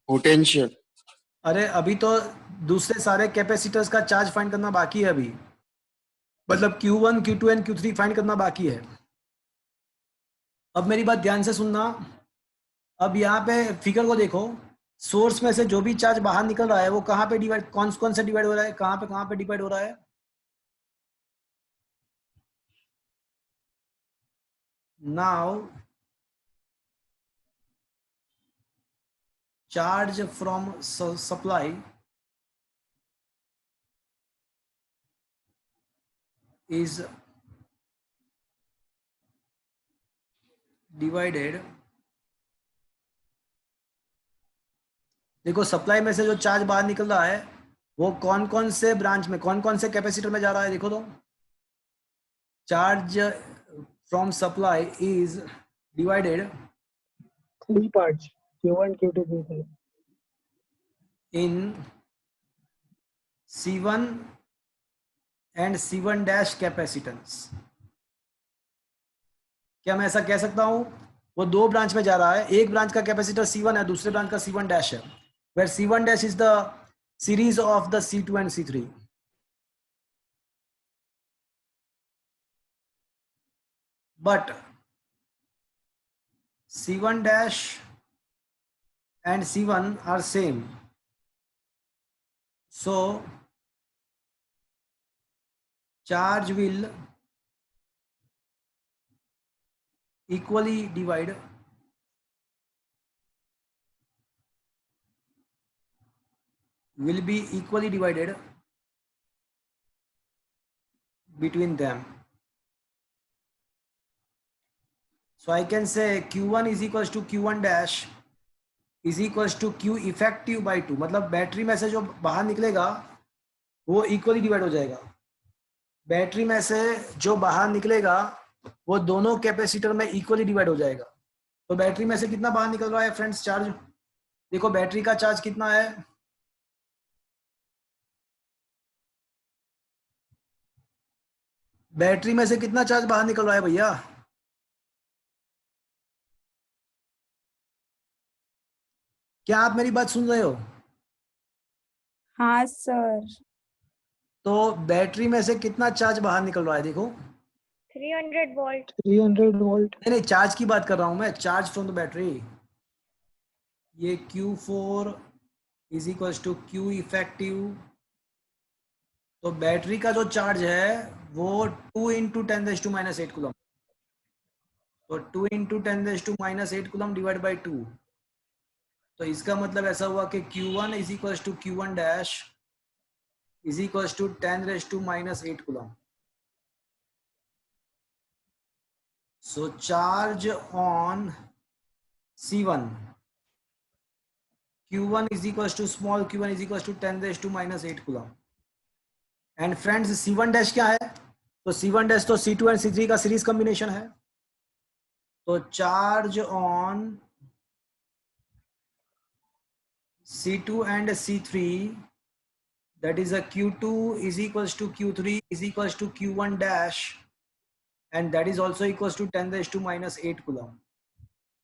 पोटेंशियल। अरे अभी तो दूसरे सारे कैपेसिटर्स का चार्ज फाइंड करना बाकी है अभी, मतलब Q1, Q2 and Q3 find करना बाकी है। अब मेरी बात ध्यान से सुनना, अब यहाँ पे फिगर को देखो, सोर्स में से जो भी चार्ज बाहर निकल रहा है वो कहाँ पे डिवाइड, कौन से डिवाइड हो रहा है, कहाँ पे डिवाइड हो रहा है? Now charge from supply is divided, देखो सप्लाई में से जो चार्ज बाहर निकल रहा है वो कौन कौन से ब्रांच में, कौन कौन से कैपेसिटर में जा रहा है, देखो तो charge from supply is divided 3 parts, Q1, Q2, Q3. in C1 and C1 dash capacitance. क्या मैं ऐसा कह सकता हूं? वो दो ब्रांच में जा रहा है, एक ब्रांच का कैपेसिटर C1 है, दूसरे ब्रांच का C1 डैश है, where C1 dash is the series of the C2 and C3. But C1 dash and C1 are same. So charge will equally divide will be equally divided between them. So I can say Q1 is equals to Q1 dash is equals to Q effective by 2. मतलब battery में से जो बाहर निकलेगा वो equally divide हो जाएगा. Battery में से जो बाहर निकलेगा वो दोनों कैपेसिटर में इक्वली डिवाइड हो जाएगा. तो बैटरी में से कितना बाहर निकल रहा है फ्रेंड्स चार्ज? देखो बैटरी का चार्ज कितना है? बैटरी में से कितना चार्ज बाहर निकल रहा है भैया? क्या आप मेरी बात सुन रहे हो? हाँ सर. तो बैटरी में से कितना चार्ज बाहर निकल रहा है? देखो 300 volt. 300 volt. नहीं चार्ज की बात कर रहा हूं मैं, चार्ज फ्रॉम द बैटरी. ये Q4 is equal to Q effective. तो बैटरी का जो चार्ज है वो 2 × 10⁻⁸ कूलम. तो 2 × 10⁻⁸ कूलम डिवाइड बाई 2. तो इसका मतलब ऐसा हुआ कि Q1 is equal to Q1 dash is equal to 10⁻⁸ coulomb. So charge on C1 Q1 is equals to small q1 is equals to 10⁻⁻⁸ coulomb. And friends C1 dash क्या है? तो C1 dash तो C2 एंड C3 का series combination है. तो charge on C2 and C3 that is a Q2 is equals to Q3 is equals to Q1 dash and that is also equals to 10⁻⁸ coulomb.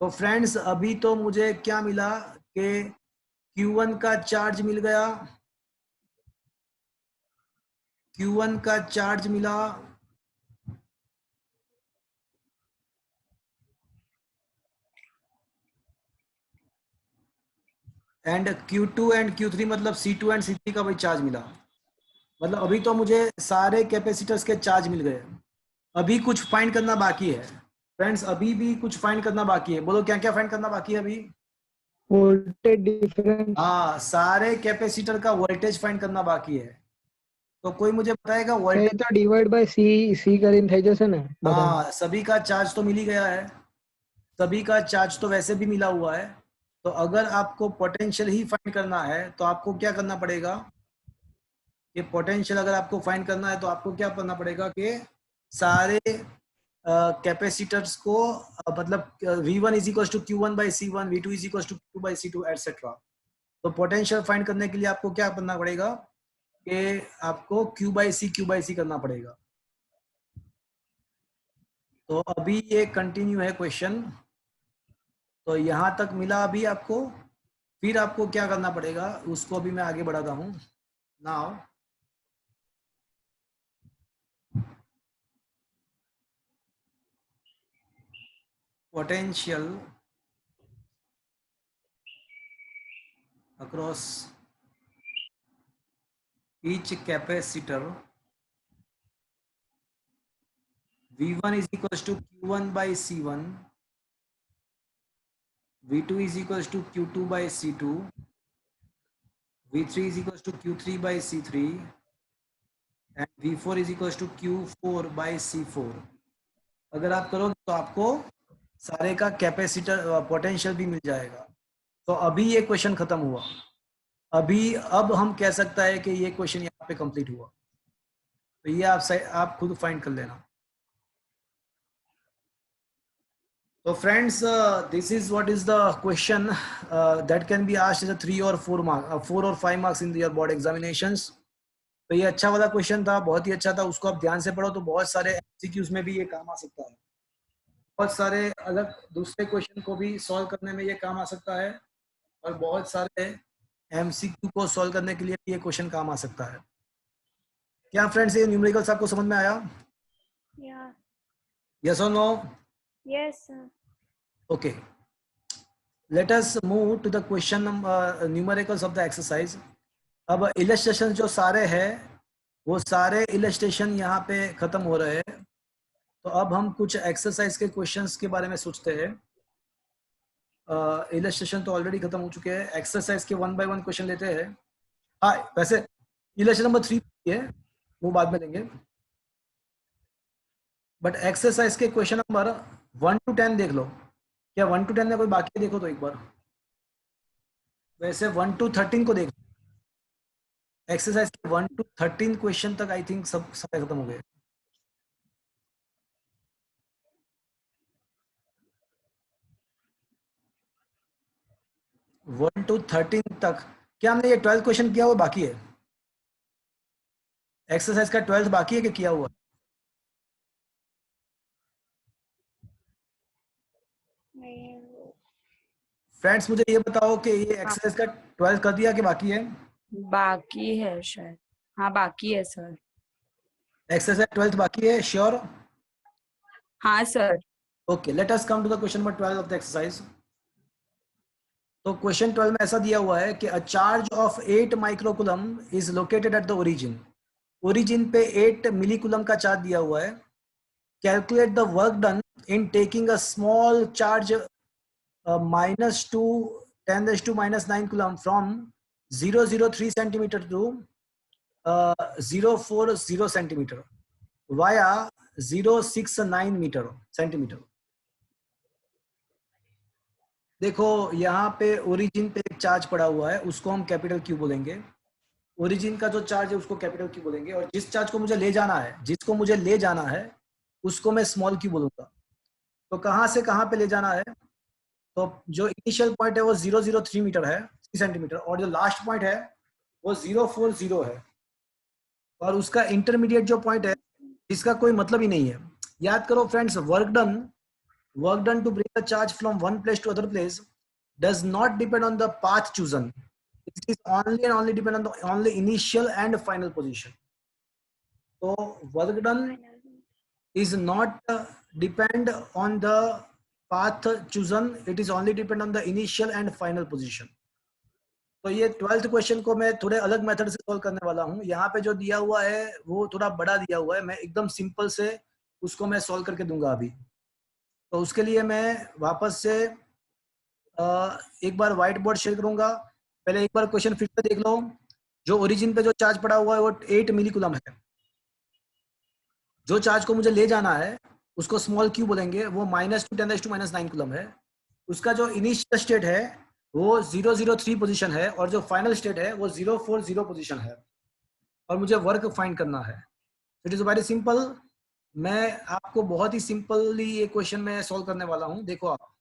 तो friends अभी तो मुझे क्या मिला कि Q1 का चार्ज मिल गया, Q1 का चार्ज मिला एंड Q2 एंड Q3 मतलब C2 एंड C3 का भी चार्ज मिला. मतलब अभी तो मुझे सारे कैपेसिटर्स के चार्ज मिल गए. अभी कुछ फाइंड करना बाकी है फ्रेंड्स, अभी भी कुछ फाइंड करना बाकी है. बोलो क्या क्या फाइंड करना बाकी है अभी? Voltage difference. हाँ सारे कैपेसिटर का वोल्टेज फाइंड करना बाकी है. तो कोई मुझे बताएगा वोल्टेज? तो डिवाइड बाय सी કરીને થઈ જશે ને? हाँ सभी का चार्ज तो मिल ही गया है, सभी का चार्ज तो वैसे भी मिला हुआ है. तो अगर आपको पोटेंशियल ही फाइंड करना है तो आपको क्या करना पड़ेगा कि पोटेंशियल अगर आपको फाइंड करना है तो आपको क्या करना पड़ेगा कि सारे कैपेसिटर्स को मतलब V1 is equal to Q1 by C1, V2 is equal to Q2 by C2 etcetera. तो पोटेंशियल फाइंड करने के लिए आपको क्या करना पड़ेगा कि आपको Q बाई C करना पड़ेगा. तो अभी ये कंटिन्यू है क्वेश्चन. तो यहाँ तक मिला अभी आपको, फिर आपको क्या करना पड़ेगा उसको अभी मैं आगे बढ़ाता हूँ. Now potential across each capacitor V1 is equals to Q1 by C1, V2 is equals to Q2 by C2, V3 is equals to Q3 by C3 and V4 is equals to Q4 by C4. अगर आप करोगे तो आपको सारे का capacitor potential भी मिल जाएगा. तो अभी ये क्वेश्चन खत्म हुआ. अभी अब हम कह सकता है कि ये क्वेश्चन यहाँ पे कंप्लीट हुआ. तो ये आप खुद फाइंड कर लेना. So friends, this is what is the question that can be asked as a 3 or 4 mark, 4 or 5 marks in your board examinations. तो ये अच्छा वाला क्वेश्चन था, बहुत ही अच्छा था, उसको आप ध्यान से पढ़ो तो बहुत सारे एमसीक्यूज में भी ये काम आ सकता है, बहुत सारे अलग दूसरे क्वेश्चन को भी सॉल्व करने में ये काम आ सकता है, और बहुत सारे एमसीक्यू को सॉल्व करने के लिए भी ये क्वेश्चन काम आ सकता है। क्या फ्रेंड्स ये न्यूमेरिकल्स आपको समझ में आया? Yeah. यस और no? Yes, sir. Okay, let us move to the question numericals of the exercise. अब इलस्ट्रेशन जो सारे हैं वो सारे इलस्ट्रेशन यहाँ पे खत्म हो रहे हैं, तो अब हम कुछ एक्सरसाइज के क्वेश्चंस के बारे में सोचते हैं। इलस्ट्रेशन तो ऑलरेडी खत्म हो चुके हैं, एक्सरसाइज के 1 by 1 क्वेश्चन लेते हैं। हाँ, वैसे इलस्ट्रेशन नंबर 3 है वो बाद में लेंगे, बट एक्सरसाइज के क्वेश्चन नंबर 1 to 10 देख लो। क्या 1 to 10 में कोई बाकी है? देखो तो एक बार। वैसे 1 to 13 को देख, एक्सरसाइज के 1 to 13 क्वेश्चन तक आई थिंक सब सारे खत्म हो गए। वन टू 13 तक क्या हमने ये 12 क्वेश्चन किया हुआ बाकी है? एक्सरसाइज का 12 बाकी है कि किया हुआ? फ्रेंड्स मुझे ये बताओ कि ये एक्सरसाइज का 12 कर दिया कि बाकी है? बाकी है शायद, हाँ बाकी है सर। एक्सरसाइज 12 बाकी है, श्योर? हाँ sir. Okay, let us come to the question number 12 of the exercise. तो क्वेश्चन 12 में ऐसा दिया हुआ है कि a charge of 8 microcoulomb is located at the origin. Origin पे 8 मिलीकूलम का चार्ज दिया हुआ है। Calculate the work done in taking a small charge -2 10⁻⁹ coulomb from 003 centimetre to 040 centimetre via 069 centimetre. देखो यहाँ पे ओरिजिन पे एक चार्ज पड़ा हुआ है, उसको हम कैपिटल क्यू बोलेंगे। ओरिजिन का जो चार्ज है उसको कैपिटल क्यू बोलेंगे, और जिस चार्ज को मुझे ले जाना है, जिसको मुझे ले जाना है उसको मैं स्मॉल क्यू बोलूंगा। तो कहाँ से कहाँ पे ले जाना है? तो जो इनिशियल पॉइंट है वो 003 मीटर है, 3 सेंटीमीटर, और जो लास्ट पॉइंट है वो 040 है, और उसका इंटरमीडिएट जो पॉइंट है जिसका कोई मतलब ही नहीं है। याद करो friends, work done to bring the charge from one place to other place does not depend on the path chosen. It is only and only depend on the only initial and final position. So work done is not depend on the path chosen. It is only depend on the initial and final position. तो ये 12th question को मैं थोड़े अलग method से solve करने वाला हूँ। यहाँ पे जो दिया हुआ है वो थोड़ा बड़ा दिया हुआ है, मैं एकदम सिंपल से उसको मैं सॉल्व करके दूंगा अभी। तो उसके लिए मैं वापस से एक बार व्हाइट बोर्ड शेयर करूंगा। पहले एक बार क्वेश्चन फिर से देख लो। जो ओरिजिन पे जो चार्ज पड़ा हुआ है वो 8 मिलीकूलम है। जो चार्ज को मुझे ले जाना है उसको स्मॉल क्यू बोलेंगे, वो -2 10⁻⁹ कूलम है। उसका जो इनिशियल स्टेट है वो 003 पोजीशन है, और जो फाइनल स्टेट है वो 040 पोजीशन है, और मुझे वर्क फाइंड करना है। It is very simple. मैं आपको बहुत ही सिंपली ये क्वेश्चन में सॉल्व करने वाला हूं। देखो आप,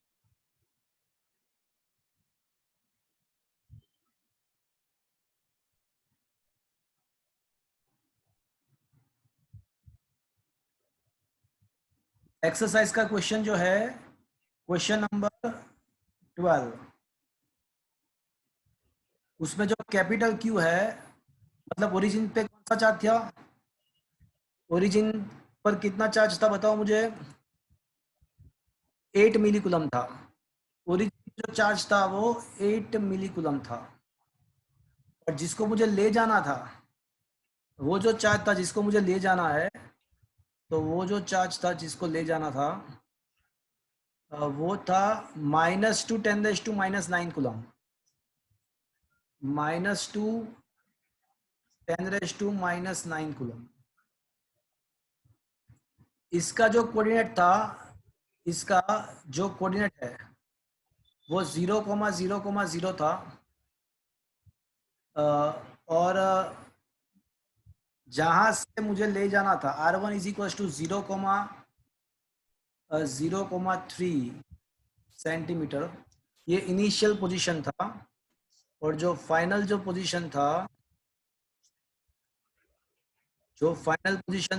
एक्सरसाइज का क्वेश्चन जो है क्वेश्चन नंबर 12, उसमें जो कैपिटल क्यू है, मतलब ओरिजिन पे कौन सा चार्ज था? ओरिजिन पर कितना चार्ज था बताओ मुझे? 8 मिलीकूलम था। ओरिजिन जो चार्ज था वो 8 मिलीकूलम था, और जिसको मुझे ले जाना था, वो जो चार्ज था जिसको मुझे ले जाना है, तो वो जो चार्ज था जिसको ले जाना था वो था -2 10⁻⁹ कूलम। -2 10⁻⁹ कूलम। इसका जो कोऑर्डिनेट था, इसका जो कोऑर्डिनेट है वो 0,0,0 था, और जहां से मुझे ले जाना था R1 = 0,0,3 सेंटीमीटर। ये इनिशियल पोजीशन था और जो फाइनल पोजीशन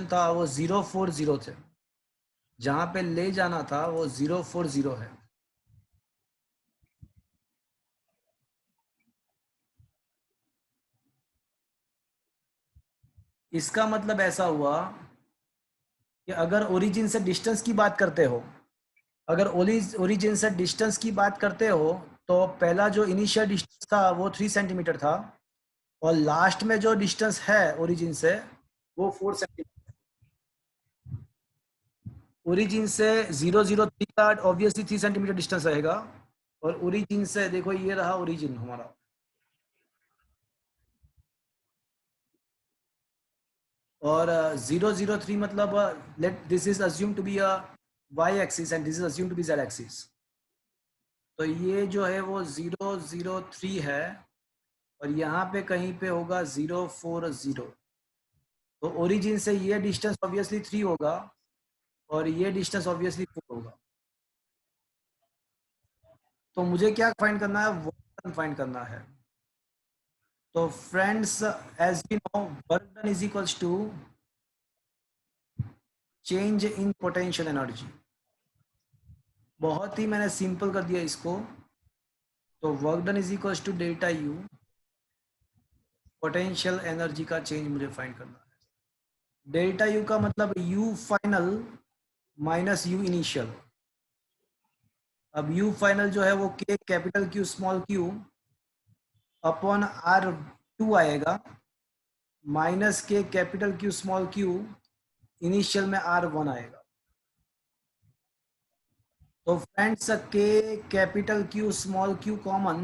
था, वो 040 थे। जहां पे ले जाना था वो 040 है। इसका मतलब ऐसा हुआ कि अगर ओरिजिन से डिस्टेंस की बात करते हो, ओरिजिन से डिस्टेंस की बात करते हो, तो पहला जो इनिशियल डिस्टेंस था वो 3 सेंटीमीटर था और लास्ट में जो डिस्टेंस है ओरिजिन से वो 4 सेंटीमीटर। ओरिजिन से 003 का ऑब्वियसली 3 सेंटीमीटर डिस्टेंस रहेगा और ओरिजिन से देखो ये रहा ओरिजिन हमारा, और 003 मतलब let this is assume to be a y axis and this is assume to be z axis. तो ये जो है वो 003 है और यहाँ पे कहीं पे होगा 040। तो ओरिजिन से ये डिस्टेंस ऑब्वियसली 3 होगा और ये डिस्टेंस ऑब्वियसली 4 होगा। तो मुझे क्या फाइंड करना है, वर्क फाइंड करना है। तो friends, as we know, work done is equals to change in potential energy. बहुत ही मैंने सिंपल कर दिया इसको। तो work done is equals to delta U, potential energy का चेंज मुझे फाइंड करना है। डेल्टा यू का मतलब U final minus U initial. अब यू फाइनल जो है वो K capital Q small Q upon R2 आएगा, minus K capital Q small Q initial में R1 आएगा। तो फ्रेंड्स, के capital Q small Q common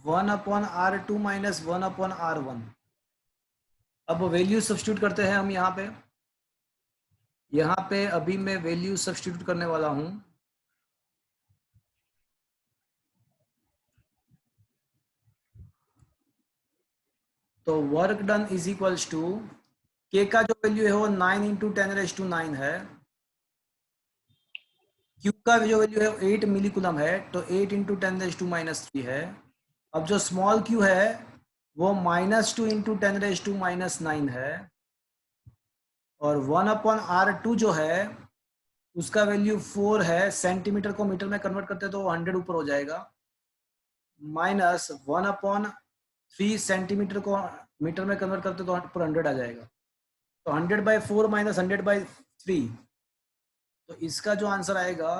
1/R2 minus 1/R1। अब वैल्यू सब्स्टिट्यूट करते हैं हम यहाँ पे अभी मैं वैल्यू सब्स्टिट्यूट करने वाला हूं। तो work done is equals to K का जो वैल्यू है वो 9 × 10⁻⁹ है। क्यू का जो वैल्यू है 8 मिली कूलम है, तो 8 × 10⁻³ है। अब जो स्मॉल क्यू है वो -2 × 10⁻⁹ है और 1/R2 जो है उसका वैल्यू 4 है। सेंटीमीटर को मीटर में कन्वर्ट करते तो 100 ऊपर हो जाएगा, माइनस 1/3 सेंटीमीटर को मीटर में कन्वर्ट करते तो ऊपर 100 आ जाएगा। तो 100/4 माइनस 100/3, तो इसका जो आंसर आएगा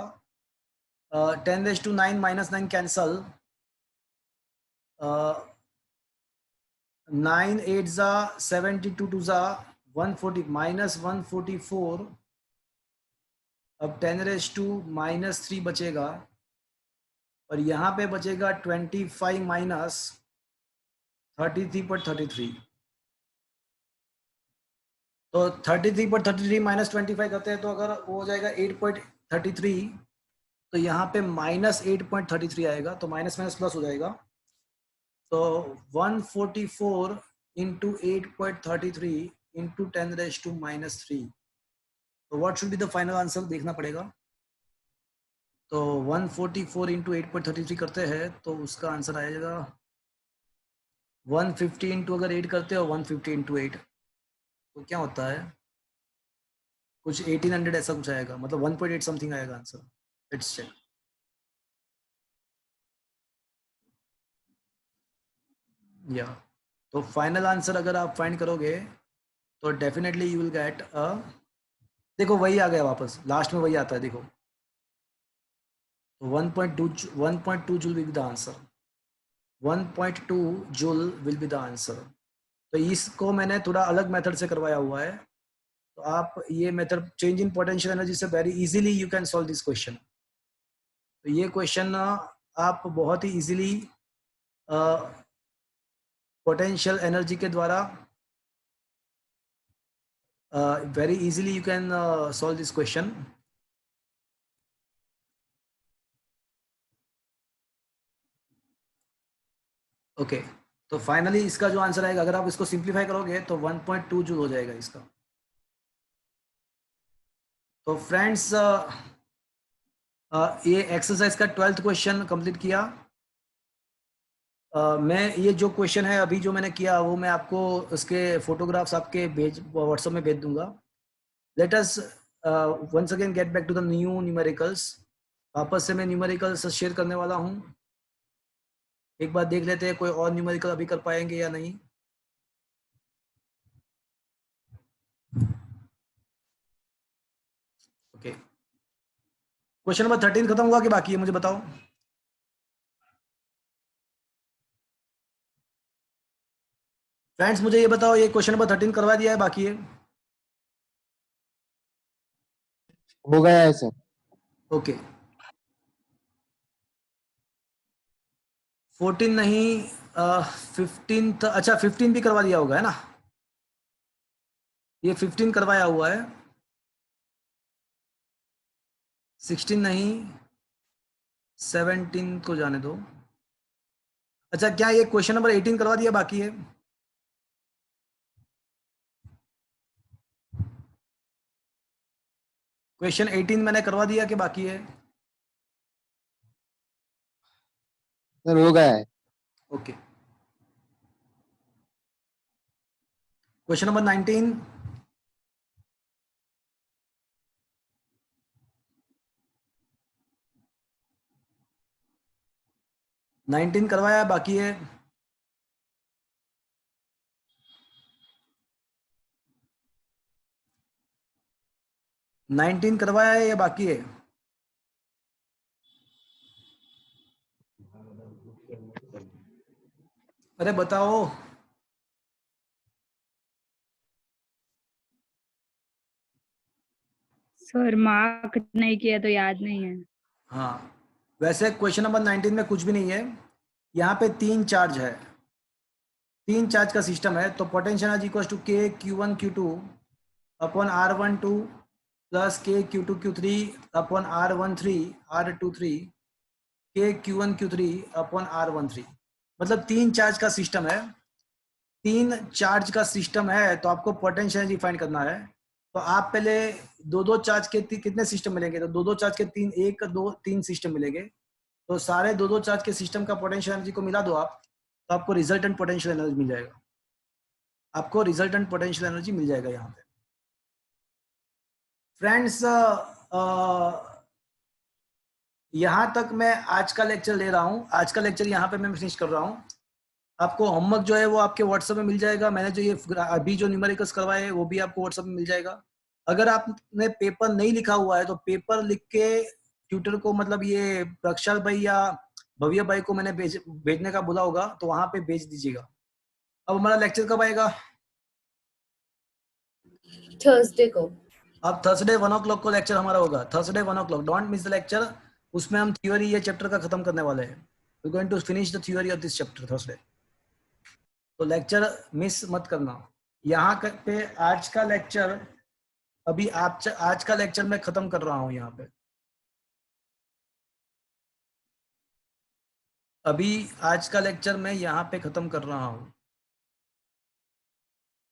10⁻⁹ माइनस 9 कैंसल, 9 8 जा 72 2 जा 140 माइनस 144। अब 10⁻³ बचेगा और यहाँ पे बचेगा 25 माइनस 33.33। तो 33.33 माइनस 25 करते हैं तो अगर वो हो जाएगा 8.33, तो यहाँ पे माइनस 8.33 आएगा, तो माइनस माइनस प्लस हो जाएगा। तो 144 × 8.33 × 10⁻⁻3। तो what should be the final answer, देखना पड़ेगा। तो 144 × 8.33 करते हैं तो उसका आंसर आएगा 150 × अगर 8 करते हो 150 × 8 तो क्या होता है, कुछ 1800 ऐसा कुछ आएगा, मतलब 1.8 समथिंग आएगा आंसर। Let's check. या तो फाइनल आंसर अगर आप फाइंड करोगे तो डेफिनेटली यू विल गेट देखो वही आ गया वापस, लास्ट में वही आता है देखो। तो 1.2 joule will be the answer, 1.2 joule will be the answer. तो इसको मैंने थोड़ा अलग मेथड से करवाया हुआ है, तो आप ये method change in potential energy से very easily you can solve this question. तो ये क्वेश्चन आप बहुत ही इजीली पोटेंशियल एनर्जी के द्वारा very easily you can solve this question. Okay, तो फाइनली इसका जो आंसर आएगा, अगर आप इसको सिंप्लीफाई करोगे तो 1.2 जूल हो जाएगा इसका। तो फ्रेंड्स, ये एक्सरसाइज का 12th क्वेश्चन कंप्लीट किया। मैं ये जो क्वेश्चन है अभी जो मैंने किया वो मैं आपको उसके फोटोग्राफ्स आपके व्हाट्सएप में भेज दूंगा। Let us once again get back to the new numericals. वापस से मैं न्यूमेरिकल्स शेयर करने वाला हूँ। एक बार देख लेते हैं कोई और न्यूमेरिकल अभी कर पाएंगे या नहीं। ओके, क्वेश्चन नंबर 13 खत्म हुआ कि बाकी है, मुझे बताओ। फ्रेंड्स मुझे ये बताओ, ये क्वेश्चन नंबर 13 करवा दिया है, बाकी है? हो गया है सर। ओके, 14 नहीं, 15 अच्छा 15 भी करवा दिया होगा है ना? ये 15 करवाया हुआ है। 16 नहीं, 17 को जाने दो। अच्छा, क्या ये क्वेश्चन नंबर 18 करवा दिया बाकी है? क्वेश्चन 18 मैंने करवा दिया कि बाकी है? सर हो गया है। Okay, question number 19। करवाया, बाकी है? करवाया है या बाकी है? अरे बताओ। सर मार्क नहीं किया तो याद नहीं है। हाँ, वैसे क्वेश्चन नंबर 19 में कुछ भी नहीं है। यहाँ पे 3 चार्ज है, 3 चार्ज का सिस्टम है। तो पोटेंशियल एनर्जी इक्वल्स टू के Q1 Q2 upon R12 plus के Q2 Q3 upon R13 R23 के Q1 Q3 अपॉन R13। मतलब 3 चार्ज का सिस्टम है। 3 चार्ज का सिस्टम है तो आपको पोटेंशियल एनर्जी फाइंड करना है। तो आप पहले दो चार्ज के कितने सिस्टम मिलेंगे? तो दो चार्ज के 3, 1 2 3 सिस्टम मिलेंगे। तो सारे दो चार्ज के सिस्टम का पोटेंशियल एनर्जी को मिला दो आप, तो आपको रिजल्टेंट पोटेंशियल एनर्जी मिल जाएगा। आपको रिजल्टेंट पोटेंशियल एनर्जी मिल जाएगा यहाँ पे। फ्रेंड्स, यहाँ तक मैं आज का लेक्चर ले रहा हूँ। आज का लेक्चर यहाँ पे मैं फिनिश कर रहा हूँ। आपको होमवर्क जो है वो आपके व्हाट्सएप में मिल जाएगा। मैंने जो ये अभी जो न्यूमेरिकल्स करवाए हैं वो भी आपको व्हाट्सएप में मिल जाएगा। अगर आपने पेपर नहीं लिखा हुआ है तो पेपर लिख के ट्यूटर को, मतलब ये प्रक्षाल भाई या भव्य भाई को मैंने भेजने का बोला होगा, तो वहां पे भेज दीजिएगा। अब हमारा लेक्चर कब आएगा? थर्सडे को। अब थर्सडे 1 o'clock को लेक्चर हमारा होगा। Thursday 1 o'clock, don't miss the lecture. उसमें हम थ्योरी ये चैप्टर का खत्म करने वाले हैं। We going to finish the theory of this chapter Thursday. तो लेक्चर मिस मत करना। यहाँ पे आज का लेक्चर अभी आज का लेक्चर मैं खत्म कर रहा हूँ। यहाँ पे अभी आज का लेक्चर मैं यहाँ पे खत्म कर रहा हूँ।